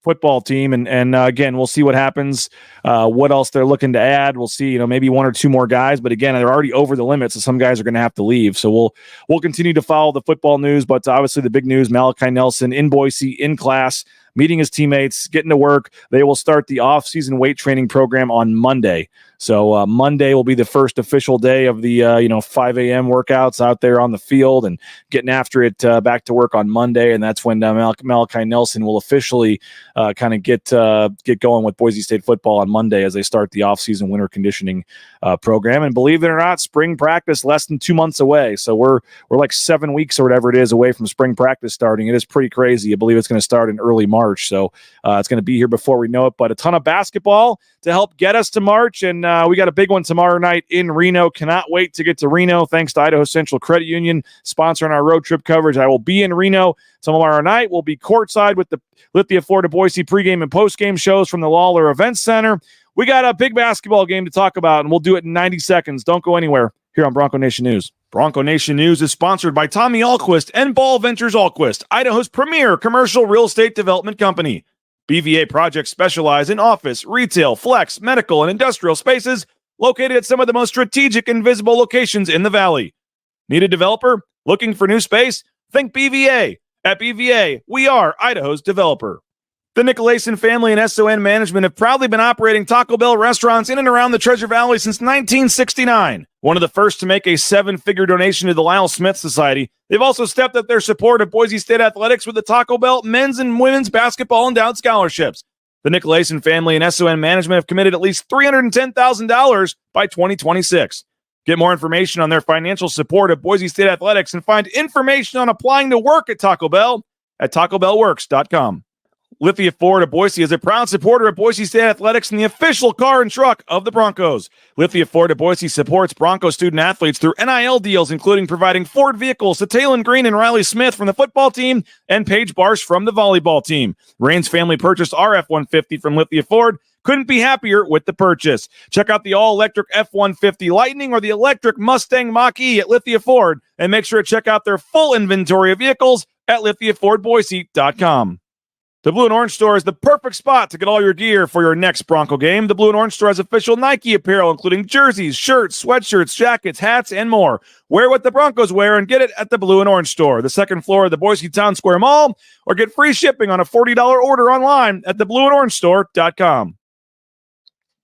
football team. And again, we'll see what happens, what else they're looking to add. We'll see, maybe one or two more guys, but again, they're already over the limit. So some guys are going to have to leave. So we'll continue to follow the football news, but obviously the big news, Malachi Nelson in Boise in class, meeting his teammates, getting to work. They will start the off-season weight training program on Monday. So Monday will be the first official day of the 5 a.m. workouts out there on the field and getting after it back to work on Monday. And that's when Malachi Nelson will officially kind of get going with Boise State football on Monday as they start the off-season winter conditioning program. And believe it or not, spring practice less than 2 months away. So we're like 7 weeks or whatever it is away from spring practice starting. It is pretty crazy. I believe it's going to start in early March. So it's going to be here before we know it. But a ton of basketball to help get us to March. And we got a big one tomorrow night in Reno. Cannot wait to get to Reno. Thanks to Idaho Central Credit Union sponsoring our road trip coverage. I will be in Reno tomorrow night. We'll be courtside with the Lithia Florida Boise pregame and postgame shows from the Lawler Events Center. We got a big basketball game to talk about, and we'll do it in 90 seconds. Don't go anywhere here on Bronco Nation News. Bronco Nation News is sponsored by Tommy Alquist and Ball Ventures Alquist, Idaho's premier commercial real estate development company. BVA projects specialize in office, retail, flex, medical, and industrial spaces located at some of the most strategic and visible locations in the valley. Need a developer? Looking for new space? Think BVA. At BVA, we are Idaho's developer. The Nicolason family and SON management have proudly been operating Taco Bell restaurants in and around the Treasure Valley since 1969. One of the first to make a 7-figure donation to the Lyle Smith Society, they've also stepped up their support of Boise State athletics with the Taco Bell men's and women's basketball endowed scholarships. The Nicolason family and SON management have committed at least $310,000 by 2026. Get more information on their financial support of Boise State athletics and find information on applying to work at Taco Bell at TacoBellWorks.com. Lithia Ford of Boise is a proud supporter of Boise State athletics and the official car and truck of the Broncos. Lithia Ford of Boise supports Bronco student athletes through NIL deals, including providing Ford vehicles to Taylon Green and Riley Smith from the football team and Paige Barsh from the volleyball team. Rain's family purchased our F-150 from Lithia Ford. Couldn't be happier with the purchase. Check out the all-electric F-150 Lightning or the electric Mustang Mach-E at Lithia Ford, and make sure to check out their full inventory of vehicles at LithiaFordBoise.com. The Blue and Orange Store is the perfect spot to get all your gear for your next Bronco game. The Blue and Orange Store has official Nike apparel, including jerseys, shirts, sweatshirts, jackets, hats, and more. Wear what the Broncos wear and get it at the Blue and Orange Store, the second floor of the Boise Town Square Mall, or get free shipping on a $40 order online at theblueandorangestore.com.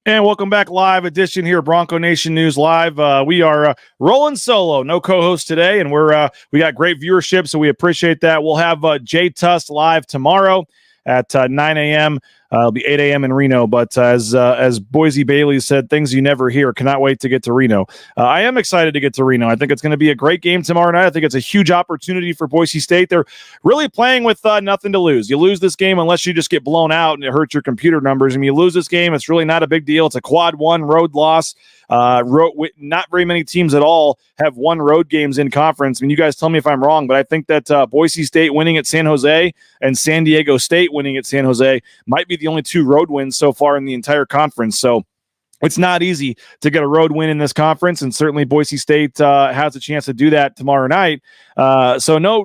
And welcome back, live edition here, Bronco Nation News Live. We are rolling solo, no co-host today, and we got great viewership, so we appreciate that. We'll have Jay Tuss live tomorrow at 9 a.m. It'll be 8 a.m. in Reno, but as Boise Bailey said, things you never hear. Cannot wait to get to Reno. I am excited to get to Reno. I think it's going to be a great game tomorrow night. I think it's a huge opportunity for Boise State. They're really playing with nothing to lose. You lose this game unless you just get blown out and it hurts your computer numbers. And you lose this game, it's really not a big deal. It's a quad one road loss. Not very many teams at all have won road games in conference. I mean, you guys tell me if I'm wrong, but I think that Boise State winning at San Jose and San Diego State winning at San Jose might be the only 2 road wins so far in the entire conference. So it's not easy to get a road win in this conference, and certainly Boise State has a chance to do that tomorrow night. So no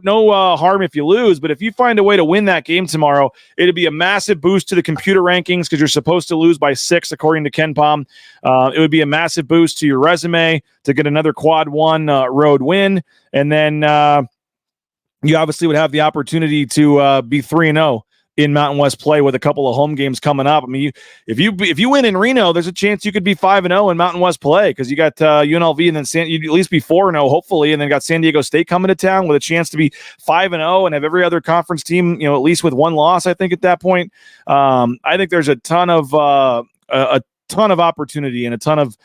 harm if you lose, but if you find a way to win that game tomorrow, it'd be a massive boost to the computer rankings because you're supposed to lose by 6 according to Ken Pom. It would be a massive boost to your resume to get another quad one road win, and then you obviously would have the opportunity to be 3-0. In Mountain West play with a couple of home games coming up. I mean, if you win in Reno, there's a chance you could be 5-0 in Mountain West play because you got UNLV and then you'd at least be 4-0 hopefully, and then got San Diego State coming to town with a chance to be 5-0 and have every other conference team at least with 1 loss. I think at that point, I think there's a ton of opportunity and a ton of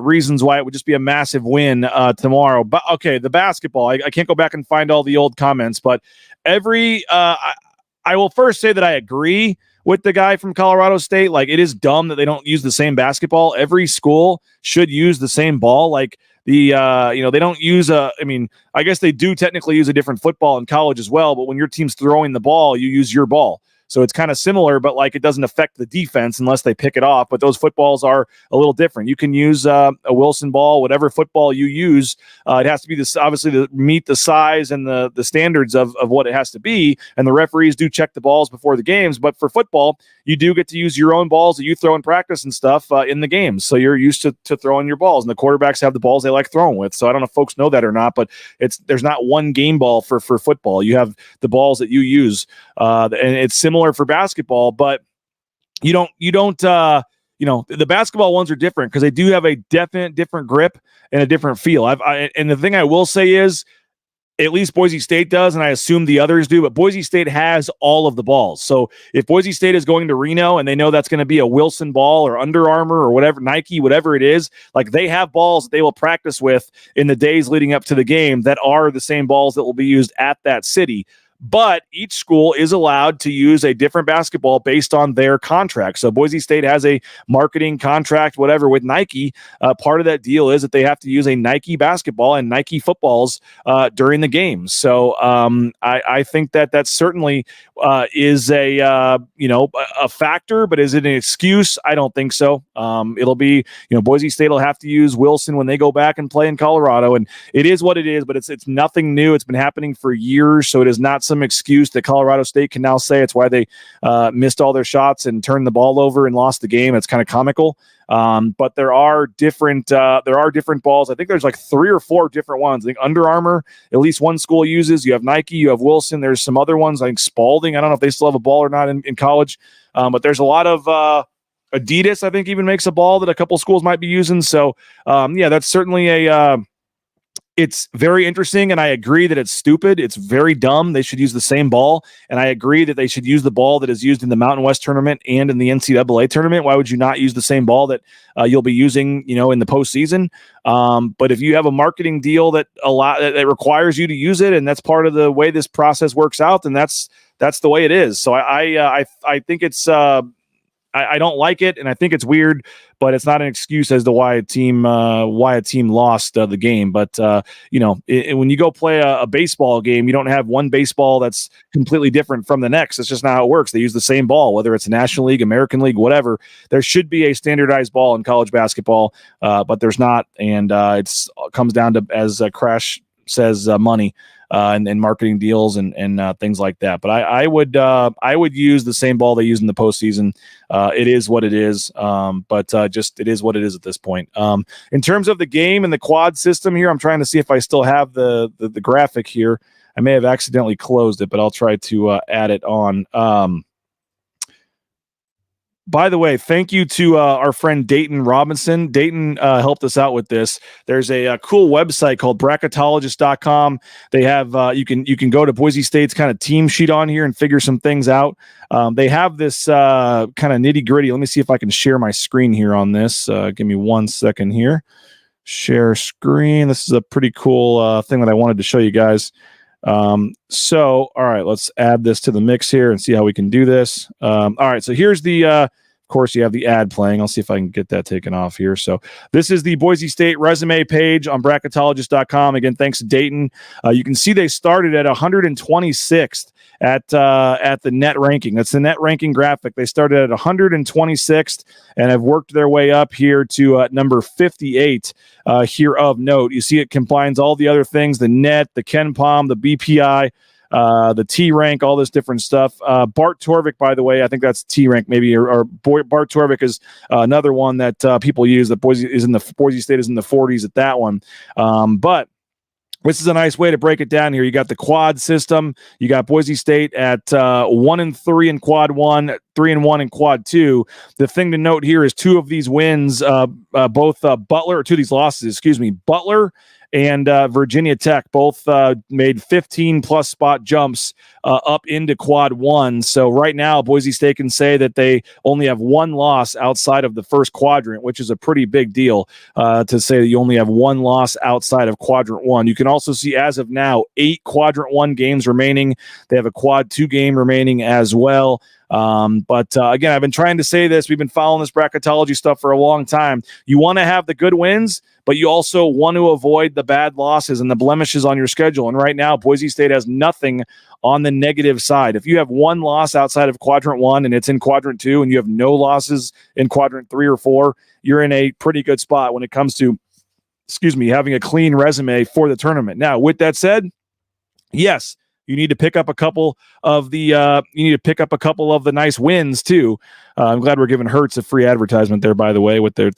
reasons why it would just be a massive win tomorrow. But okay, the basketball. I can't go back and find all the old comments, but I will first say that I agree with the guy from Colorado State. Like, it is dumb that they don't use the same basketball. Every school should use the same ball. Like they don't use I guess they do technically use a different football in college as well, but when your team's throwing the ball, you use your ball. So it's kind of similar, but like it doesn't affect the defense unless they pick it off. But those footballs are a little different. You can use a Wilson ball, whatever football you use. It has to be this obviously to meet the size and the standards of what it has to be. And the referees do check the balls before the games. But for football, you do get to use your own balls that you throw in practice and stuff in the games. So you're used to throwing your balls, and the quarterbacks have the balls they like throwing with. So I don't know if folks know that or not, but there's not one game ball for football. You have the balls that you use, and it's similar for basketball, but you don't the basketball ones are different because they do have a definite different grip and a different feel. And the thing I will say is, at least Boise State does, and I assume the others do, but Boise State has all of the balls. So if Boise State is going to Reno and they know that's going to be a Wilson ball or Under Armour or whatever, Nike, whatever it is, like they have balls that they will practice with in the days leading up to the game that are the same balls that will be used at that city. But each school is allowed to use a different basketball based on their contract. So Boise State has a marketing contract, whatever, with Nike. Part of that deal is that they have to use a Nike basketball and Nike footballs during the game. So I think that certainly is a factor, but is it an excuse? I don't think so. It'll be, Boise State will have to use Wilson when they go back and play in Colorado, and it is what it is. But it's nothing new. It's been happening for years, so it is not some excuse that Colorado State can now say it's why they missed all their shots and turned the ball over and lost the game. It's kind of comical. But there are different balls. I think there's like 3 or 4 different ones. I think Under Armour, at least one school uses. You have Nike, you have Wilson. There's some other ones. I think Spalding. I don't know if they still have a ball or not in college. But there's a lot of Adidas, I think, even makes a ball that a couple schools might be using. So that's certainly it's very interesting, and I agree that it's stupid. It's very dumb. They should use the same ball, and I agree that they should use the ball that is used in the Mountain West tournament and in the NCAA tournament. Why would you not use the same ball that you'll be using, in the postseason? But if you have a marketing deal that requires you to use it, and that's part of the way this process works out, then that's the way it is. So I think it's. I don't like it, and I think it's weird, but it's not an excuse as to why a team lost the game. But when you go play a baseball game, you don't have one baseball that's completely different from the next. It's just not how it works. They use the same ball, whether it's a National League, American League, whatever. There should be a standardized ball in college basketball, but there's not, and it comes down to, as Crash says, money. And marketing deals and things like that. But I would use the same ball they use in the postseason. It is what it is. But it is what it is at this point. In terms of the game and the quad system here, I'm trying to see if I still have the graphic here. I may have accidentally closed it, but I'll try to add it on. By the way, thank you to our friend Dayton Robinson. Dayton helped us out with this. There's a cool website called bracketologist.com. They have you can go to Boise State's kind of team sheet on here and figure some things out. They have this kind of nitty gritty. Let me see if I can share my screen here on this. Give me 1 second here. Share screen. This is a pretty cool thing that I wanted to show you guys. So, all right, let's add this to the mix here and see how we can do this. All right, so here's the, of course, you have the ad playing. I'll see if I can get that taken off here. So this is the Boise State resume page on bracketologist.com. Again, thanks to Dayton. You can see they started at 126th at the net ranking. That's the net ranking graphic. They started at 126th and have worked their way up here to number 58 here of note. You see it combines all the other things, the net, the KenPom, the BPI, the T rank, all this different stuff. Bart Torvik, by the way, I think that's T rank maybe, or Bart Torvik is another one that people use. That Boise State is in the 40s at that one. But this is a nice way to break it down here. You got the quad system. You got Boise State at 1-3 in quad 1, 3-1 in quad 2. The thing to note here is two of these wins, both Butler, or two of these losses, excuse me, Butler and Virginia Tech both made 15-plus spot jumps up into quad 1. So right now, Boise State can say that they only have one loss outside of the first quadrant, which is a pretty big deal to say that you only have one loss outside of quadrant 1. You can also see, as of now, 8 quadrant 1 games remaining. They have a quad 2 game remaining as well. But again, I've been trying to say this. We've been following this bracketology stuff for a long time. You want to have the good wins, but you also want to avoid the bad losses and the blemishes on your schedule. And right now, Boise State has nothing on the negative side. If you have one loss outside of quadrant 1 and it's in quadrant 2, and you have no losses in quadrant 3 or 4, you're in a pretty good spot when it comes to, having a clean resume for the tournament. Now, with that said, yes, you need to pick up a couple of the nice wins too. I'm glad we're giving Hertz a free advertisement there, by the way, with their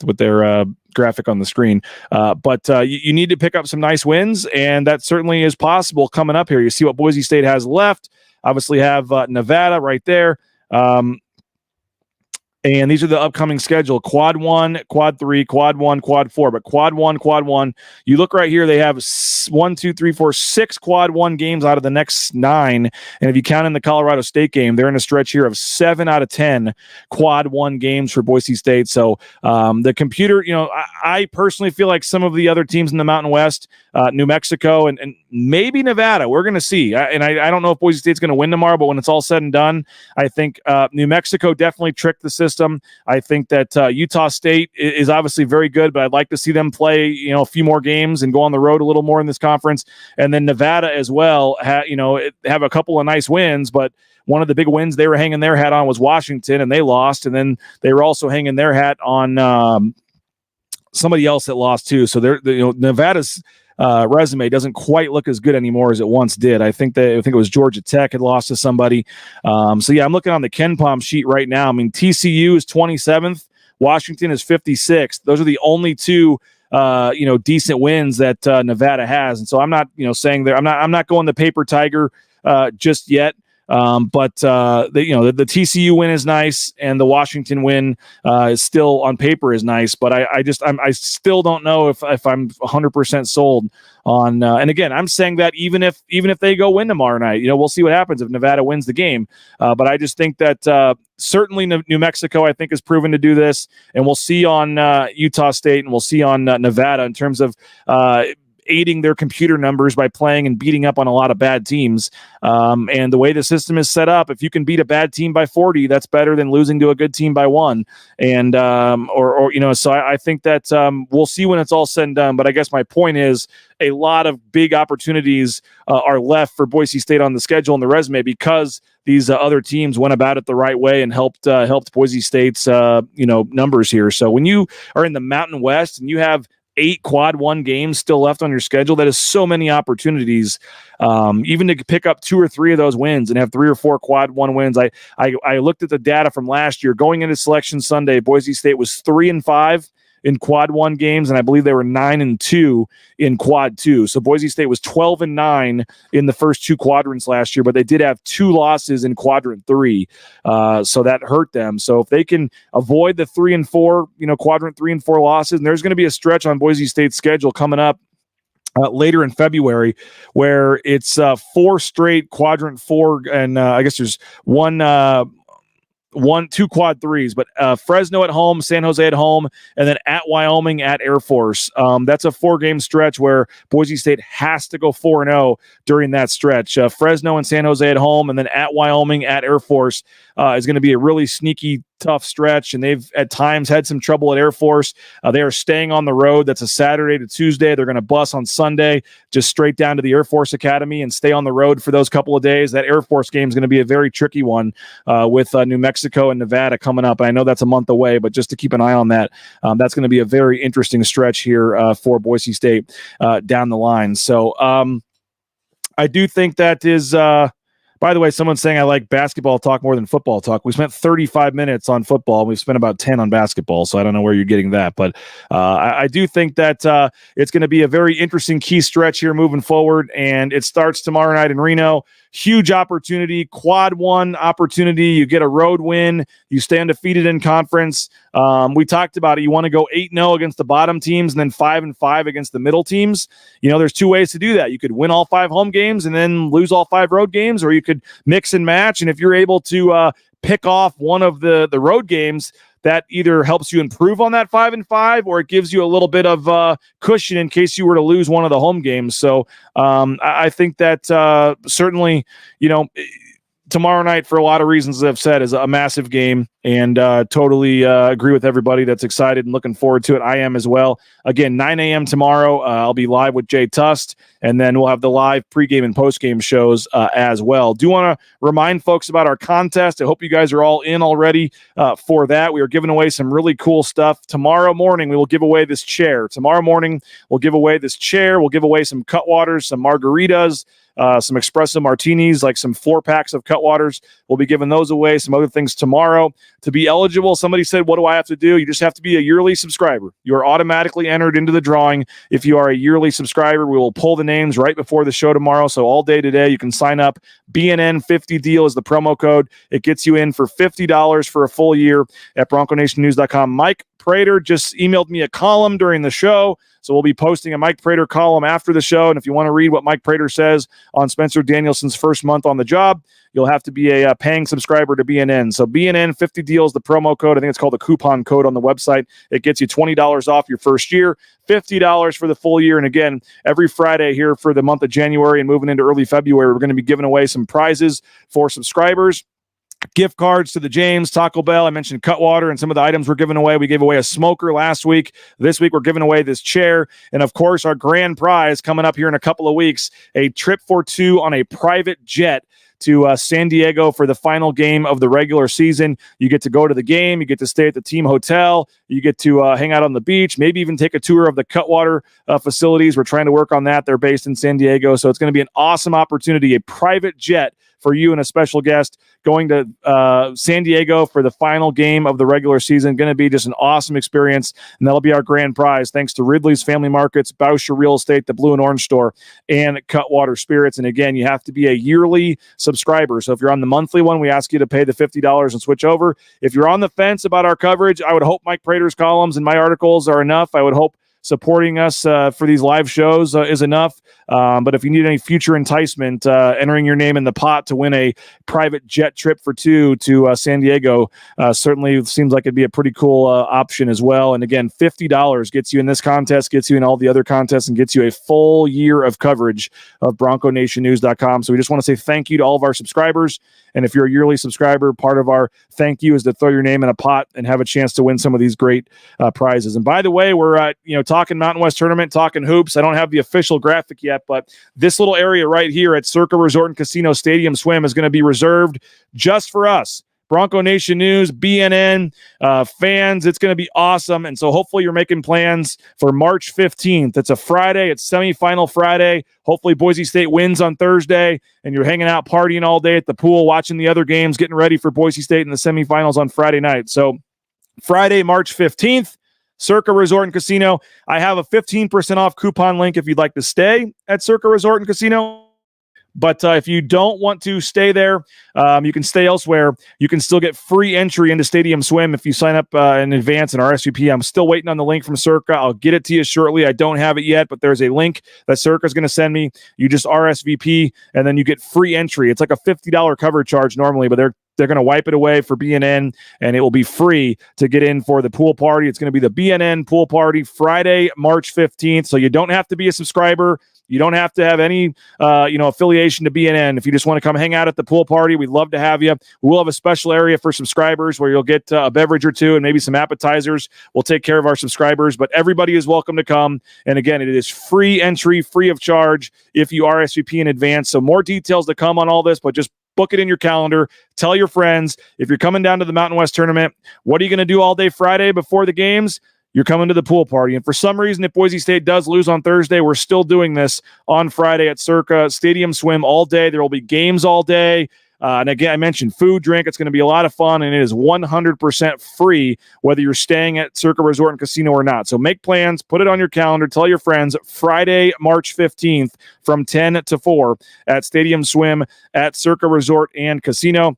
graphic on the screen. But you need to pick up some nice wins, and that certainly is possible coming up here. You see what Boise State has left. Obviously have Nevada right there. And these are the upcoming schedule: quad 1, quad 3, quad 1, quad 4. But quad 1, you look right here, they have 6 quad 1 games out of the next 9. And if you count in the Colorado State game, they're in a stretch here of 7 out of 10 quad 1 games for Boise State. So the computer, I personally feel like some of the other teams in the Mountain West, New Mexico and maybe Nevada, we're going to see. I don't know if Boise State's going to win tomorrow, but when it's all said and done, I think New Mexico definitely tricked the system. I think that Utah State is obviously very good, but I'd like to see them play, a few more games and go on the road a little more in this conference. And then Nevada as well, have a couple of nice wins, but one of the big wins they were hanging their hat on was Washington, and they lost. And then they were also hanging their hat on somebody else that lost too. So Nevada's resume doesn't quite look as good anymore as it once did. I think it was Georgia Tech had lost to somebody. So yeah, I'm looking on the KenPom sheet right now. I mean, TCU is 27th, Washington is 56th. Those are the only two decent wins that Nevada has. And so I'm not saying that I'm not going the paper tiger just yet. But the TCU win is nice, and the Washington win is still on paper is nice. But I still don't know if I'm 100% sold on. And again, I'm saying that even if they go win tomorrow night, we'll see what happens if Nevada wins the game. But I just think that certainly New Mexico, I think, has proven to do this, and we'll see on Utah State, and we'll see on Nevada in terms of aiding their computer numbers by playing and beating up on a lot of bad teams. And the way the system is set up, if you can beat a bad team by 40, that's better than losing to a good team by 1. And so I think that we'll see when it's all said and done. But I guess my point is a lot of big opportunities are left for Boise State on the schedule and the resume because these other teams went about it the right way and helped Boise State's numbers here. So when you are in the Mountain West and you have 8 quad 1 games still left on your schedule, that is so many opportunities, even to pick up 2 or 3 of those wins and have 3 or 4 quad 1 wins. I looked at the data from last year. Going into Selection Sunday, Boise State was 3-5 in quad 1 games, and I believe they were 9-2 in quad 2. So Boise State was 12-9 in the first 2 quadrants last year, but they did have 2 losses in quadrant 3. So that hurt them. So if they can avoid the 3 and 4, quadrant 3 and 4 losses, and there's going to be a stretch on Boise State's schedule coming up later in February, where it's 4 straight quadrant 4, and I guess there's 2 quad 3s, but Fresno at home, San Jose at home, and then at Wyoming, at Air Force. That's a 4-game stretch where Boise State has to go 4-0 during that stretch. Fresno and San Jose at home, and then at Wyoming, at Air Force is going to be a really sneaky, tough stretch, and they've at times had some trouble at Air Force. They are staying on the road. That's a Saturday to Tuesday. They're going to bus on Sunday just straight down to the Air Force Academy and stay on the road for those couple of days. That Air Force game is going to be a very tricky one with New Mexico and Nevada coming up. I know that's a month away, but just to keep an eye on that. That's going to be a very interesting stretch here for Boise State down the line. So I do think that is by the way, someone's saying I like basketball talk more than football talk. We spent 35 minutes on football. We've spent about 10 on basketball, so I don't know where you're getting that. But I do think that it's going to be a very interesting key stretch here moving forward, and it starts tomorrow night in Reno. Huge opportunity, quad 1 opportunity. You get a road win. You stay undefeated in conference. We talked about it. You want to go 8-0 against the bottom teams and then 5-5 against the middle teams. There's 2 ways to do that. You could win all 5 home games and then lose all 5 road games, or you could mix and match. And if you're able to pick off one of the road games, that either helps you improve on that 5-5, or it gives you a little bit of cushion in case you were to lose one of the home games. So I think that certainly, tomorrow night, for a lot of reasons I've said, is a massive game, and totally agree with everybody that's excited and looking forward to it. I am as well. Again, 9 a.m. tomorrow, I'll be live with Jay Tust, and then we'll have the live pregame and postgame shows as well. Do want to remind folks about our contest. I hope you guys are all in already for that. We are giving away some really cool stuff. Tomorrow morning, we will give away this chair. Tomorrow morning, we'll give away this chair. We'll give away some Cutwaters, some margaritas, some espresso martinis, like some 4-packs of Cutwaters. We'll be giving those away, some other things tomorrow. To be eligible, somebody said, what do I have to do? You just have to be a yearly subscriber. You are automatically entered into the drawing. If you are a yearly subscriber, we will pull the names right before the show tomorrow. So all day today, you can sign up. BNN 50 deal is the promo code. It gets you in for $50 for a full year at BroncoNationNews.com. Mike Prater just emailed me a column during the show. So we'll be posting a Mike Prater column after the show. And if you want to read what Mike Prater says on Spencer Danielson's first month on the job, you'll have to be a paying subscriber to BNN. So BNN 50 deals, the promo code. I think it's called the coupon code on the website. It gets you $20 off your first year, $50 for the full year. And again, every Friday here for the month of January and moving into early February, we're going to be giving away some prizes for subscribers. Gift cards to the James, Taco Bell. I mentioned Cutwater and some of the items we're giving away. We gave away a smoker last week. This week, we're giving away this chair. And of course, our grand prize coming up here in a couple of weeks, a trip for 2 on a private jet to San Diego for the final game of the regular season. You get to go to the game. You get to stay at the team hotel. You get to hang out on the beach, maybe even take a tour of the Cutwater facilities. We're trying to work on that. They're based in San Diego. So it's going to be an awesome opportunity, a private jet for you and a special guest going to San Diego for the final game of the regular season. Going to be just an awesome experience, and that'll be our grand prize. Thanks to Ridley's Family Markets, Bauscher Real Estate, the Blue and Orange Store, and Cutwater Spirits. And again, you have to be a yearly subscriber. So if you're on the monthly one, we ask you to pay the $50 and switch over. If you're on the fence about our coverage, I would hope Mike Prater's columns and my articles are enough. I would hope supporting us for these live shows is enough. But if you need any future enticement, entering your name in the pot to win a private jet trip for 2 to San Diego certainly seems like it'd be a pretty cool option as well. And again, $50 gets you in this contest, gets you in all the other contests, and gets you a full year of coverage of BroncoNationNews.com. So we just want to say thank you to all of our subscribers. And if you're a yearly subscriber, part of our thank you is to throw your name in a pot and have a chance to win some of these great prizes. And by the way, we're talking Mountain West Tournament, talking hoops. I don't have the official graphic yet, but this little area right here at Circa Resort and Casino Stadium Swim is going to be reserved just for us. Bronco Nation News, BNN fans. It's going to be awesome. And so hopefully you're making plans for March 15th. It's a Friday. It's semifinal Friday. Hopefully Boise State wins on Thursday, and you're hanging out, partying all day at the pool, watching the other games, getting ready for Boise State in the semifinals on Friday night. So Friday, March 15th, Circa Resort and Casino. I have a 15% off coupon link if you'd like to stay at Circa Resort and Casino. But if you don't want to stay there, you can stay elsewhere. You can still get free entry into Stadium Swim if you sign up in advance in RSVP. I'm still waiting on the link from Circa. I'll get it to you shortly. I don't have it yet, but there's a link that Circa is going to send me. You just RSVP, and then you get free entry. It's like a $50 cover charge normally, but they're going to wipe it away for BNN, and it will be free to get in for the pool party. It's going to be the BNN pool party Friday, March 15th. So you don't have to be a subscriber. You don't have to have any, affiliation to BNN. If you just want to come hang out at the pool party, we'd love to have you. We'll have a special area for subscribers where you'll get a beverage or two and maybe some appetizers. We'll take care of our subscribers, but everybody is welcome to come. And again, it is free entry, free of charge if you RSVP in advance. So more details to come on all this, but just book it in your calendar. Tell your friends. If you're coming down to the Mountain West tournament, what are you going to do all day Friday before the games? You're coming to the pool party. And for some reason, if Boise State does lose on Thursday, we're still doing this on Friday at Circa Stadium Swim all day. There will be games all day. And again, I mentioned food, drink. It's going to be a lot of fun, and it is 100% free, whether you're staying at Circa Resort and Casino or not. So make plans, put it on your calendar, tell your friends. Friday, March 15th from 10 to 4 at Stadium Swim at Circa Resort and Casino.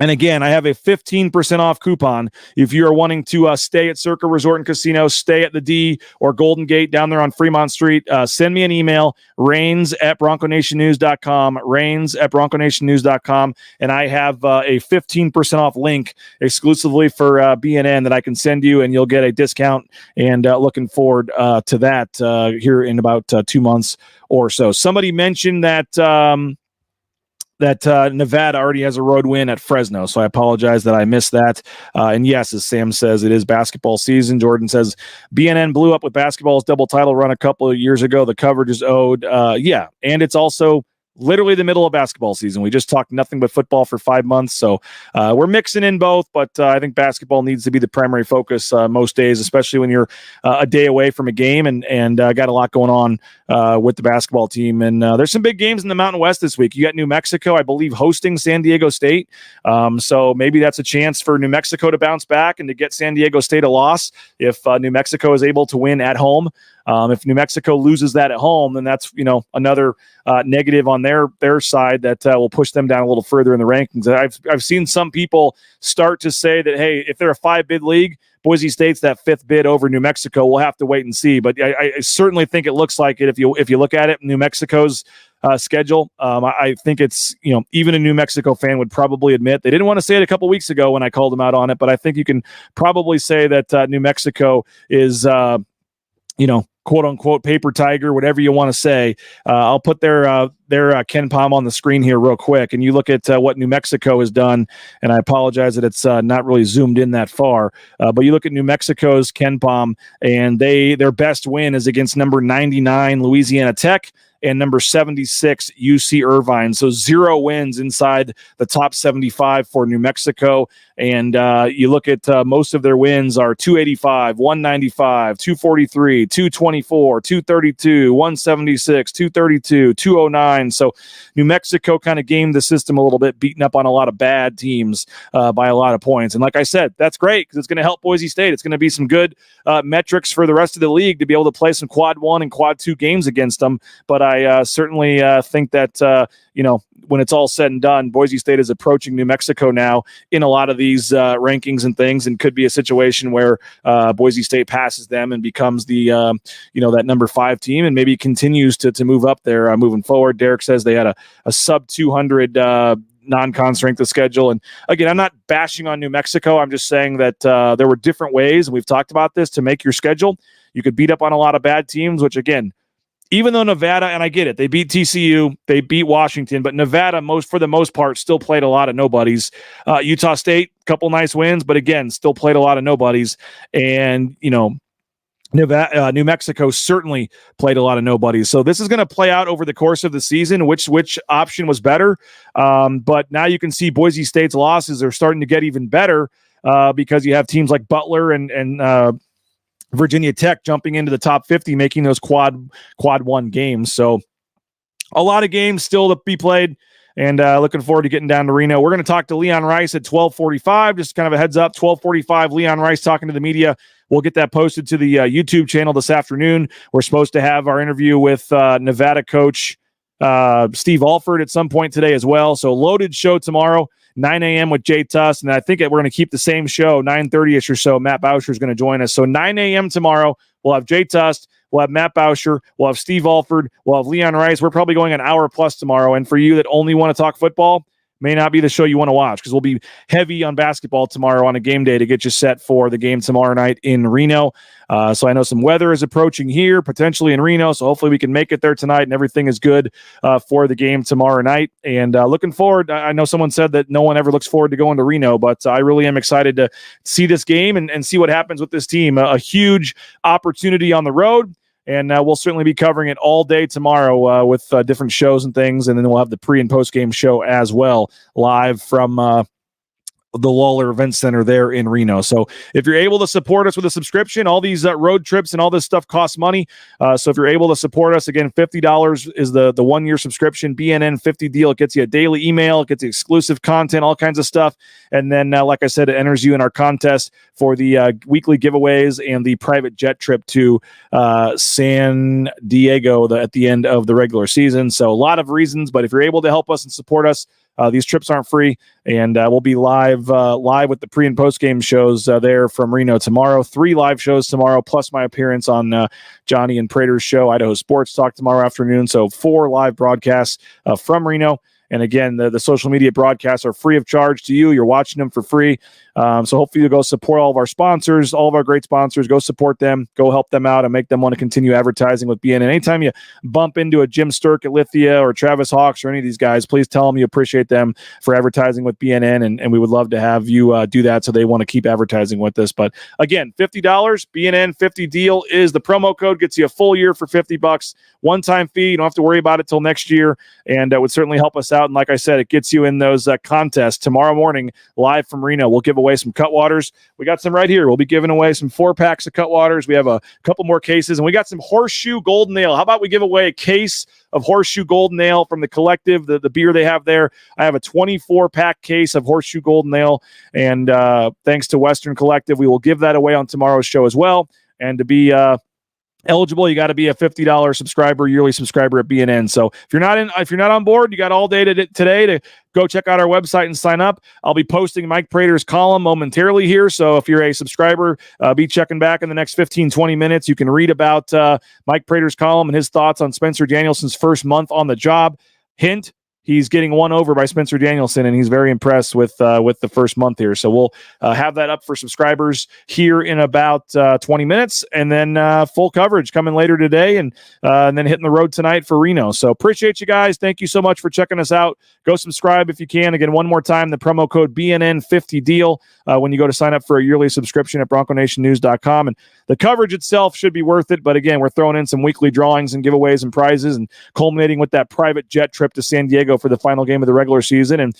And again, I have a 15% off coupon if you are wanting to stay at Circa Resort and Casino, stay at the D or Golden Gate down there on Fremont Street. Send me an email, rains@bronconationnews.com, rains@bronconationnews.com, and I have a 15% off link exclusively for BNN that I can send you, and you'll get a discount. And looking forward to that here in about 2 months or so. Somebody mentioned that Nevada already has a road win at Fresno. So I apologize that I missed that. And yes, as Sam says, it is basketball season. Jordan says BNN blew up with basketball's double title run a couple of years ago. The coverage is owed. Yeah. And it's also literally the middle of basketball season. We just talked nothing but football for 5 months. So we're mixing in both, but I think basketball needs to be the primary focus most days, especially when you're a day away from a game and got a lot going on with the basketball team. And there's some big games in the Mountain West this week. You got New Mexico, I believe, hosting San Diego State. So maybe that's a chance for New Mexico to bounce back and to get San Diego State a loss if New Mexico is able to win at home. If New Mexico loses that at home, then that's, another negative on their side that will push them down a little further in the rankings. I've seen some people start to say that, hey, if they're a 5-bid league, Boise State's that 5th bid over New Mexico. We'll have to wait and see. But I certainly think it looks like it if you look at it, New Mexico's schedule. I think it's, even a New Mexico fan would probably admit they didn't want to say it a couple weeks ago when I called them out on it, but I think you can probably say that New Mexico is, quote unquote paper tiger, whatever you want to say. I'll put their Ken Palm on the screen here real quick. And you look at what New Mexico has done, and I apologize that it's not really zoomed in that far. But you look at New Mexico's Ken Palm, and their best win is against number 99 Louisiana Tech and number 76 UC Irvine. So 0 wins inside the top 75 for New Mexico. And you look at most of their wins are 285, 195, 243, 224, 232, 176, 232, 209. So New Mexico kind of gamed the system a little bit, beating up on a lot of bad teams by a lot of points. And like I said, that's great because it's going to help Boise State. It's going to be some good metrics for the rest of the league to be able to play some quad 1 and quad 2 games against them. But I certainly think that, when it's all said and done, Boise State is approaching New Mexico now in a lot of these rankings and things, and could be a situation where Boise State passes them and becomes the, that number 5 team, and maybe continues to move up there moving forward. Derek says they had a sub 200 non-con strength of schedule. And again, I'm not bashing on New Mexico. I'm just saying that there were different ways, and we've talked about this, to make your schedule. You could beat up on a lot of bad teams, which again, even though Nevada, and I get it, they beat TCU, they beat Washington, but Nevada, for the most part, still played a lot of nobodies. Utah State, couple nice wins, but again, still played a lot of nobodies. And, Nevada, New Mexico certainly played a lot of nobodies. So this is going to play out over the course of the season, which option was better. But now you can see Boise State's losses are starting to get even better because you have teams like Butler and Virginia Tech jumping into the top 50, making those quad 1 games. So a lot of games still to be played. and looking forward to getting down to Reno. We're going to talk to Leon Rice at 12:45. Just kind of a heads up, 12:45. Leon Rice talking to the media. We'll get that posted to the YouTube channel this afternoon. We're supposed to have our interview with Nevada coach Steve Alford at some point today as well. So loaded show tomorrow, 9 a.m. with Jay Tuss. And I think we're going to keep the same show, 9:30ish or so. Matt Bauscher is going to join us. So 9 a.m. tomorrow, we'll have Jay Tuss. We'll have Matt Bauscher. We'll have Steve Alford. We'll have Leon Rice. We're probably going an hour plus tomorrow. And for you that only want to talk football, may not be the show you want to watch because we'll be heavy on basketball tomorrow on a game day to get you set for the game tomorrow night in Reno. So I know some weather is approaching here, potentially in Reno. So hopefully we can make it there tonight and everything is good for the game tomorrow night. And looking forward, I know someone said that no one ever looks forward to going to Reno, but I really am excited to see this game and see what happens with this team. A huge opportunity on the road. And we'll certainly be covering it all day tomorrow with different shows and things. And then we'll have the pre- and post-game show as well, live from the Lawler Event Center there in Reno. So if you're able to support us with a subscription, all these road trips and all this stuff costs money. So if you're able to support us, again, $50 is the 1-year subscription, BNN 50 deal. It gets you a daily email, it gets you exclusive content, all kinds of stuff. And then, like I said, it enters you in our contest for the weekly giveaways and the private jet trip to San Diego at the end of the regular season. So a lot of reasons, but if you're able to help us and support us, these trips aren't free, and we'll be live with the pre- and post-game shows there from Reno tomorrow. 3 live shows tomorrow, plus my appearance on Johnny and Prater's show, Idaho Sports Talk, tomorrow afternoon. So 4 live broadcasts from Reno. And again, the social media broadcasts are free of charge to you. You're watching them for free. So hopefully you'll go support all of our sponsors, all of our great sponsors. Go support them. Go help them out and make them want to continue advertising with BNN. Anytime you bump into a Jim Sturk at Lithia or Travis Hawks or any of these guys, please tell them you appreciate them for advertising with BNN. And we would love to have you do that so they want to keep advertising with us. But again, $50, BNN 50 deal is the promo code. Gets you a full year for $50. One-time fee. You don't have to worry about it till next year. And that would certainly help us out. And like I said, it gets you in those contests tomorrow morning live from Reno. We'll give away some Cutwaters. We got some right here. We'll be giving away some 4-packs of Cutwaters. We have a couple more cases, and we got some Horseshoe Golden Ale. How about we give away a case of Horseshoe Golden Ale from the Collective, the beer they have there? I have a 24-pack case of Horseshoe Golden Ale, and thanks to Western Collective, we will give that away on tomorrow's show as well. And to be eligible, you got to be a $50 subscriber, yearly subscriber at BNN. So if you're not on board, you got all day today to go check out our website and sign up. I'll be posting Mike Prater's column momentarily here. So if you're a subscriber, be checking back in the next 15-20 minutes. You can read about Mike Prater's column and his thoughts on Spencer Danielson's first month on the job. Hint, he's getting won over by Spencer Danielson, and he's very impressed with the first month here. So we'll have that up for subscribers here in about 20 minutes, and then full coverage coming later today, and then hitting the road tonight for Reno. So appreciate you guys. Thank you so much for checking us out. Go subscribe if you can. Again, one more time, the promo code BNN50 deal when you go to sign up for a yearly subscription at BroncoNationNews.com. And the coverage itself should be worth it. But again, we're throwing in some weekly drawings and giveaways and prizes, and culminating with that private jet trip to San Diego for the final game of the regular season. And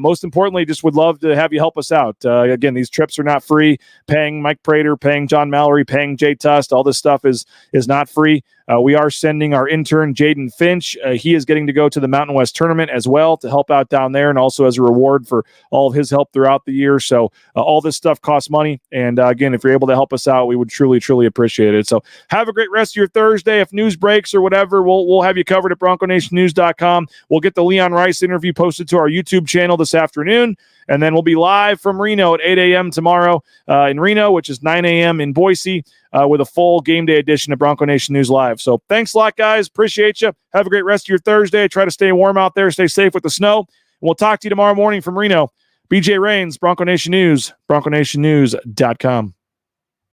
most importantly, just would love to have you help us out. Again, these trips are not free. Paying Mike Prater, paying John Mallory, paying Jay Tuss, all this stuff is not free. We are sending our intern, Jaden Finch. He is getting to go to the Mountain West tournament as well to help out down there, and also as a reward for all of his help throughout the year. So all this stuff costs money. And again, if you're able to help us out, we would truly, truly appreciate it. So have a great rest of your Thursday. If news breaks or whatever, we'll have you covered at BroncoNationNews.com. We'll get the Leon Rice interview posted to our YouTube channel this afternoon. And then we'll be live from Reno at 8 a.m. tomorrow in Reno, which is 9 a.m. in Boise, with a full game day edition of Bronco Nation News Live. So thanks a lot, guys. Appreciate you. Have a great rest of your Thursday. Try to stay warm out there. Stay safe with the snow. And we'll talk to you tomorrow morning from Reno. BJ Rains, Bronco Nation News, BroncoNationNews.com.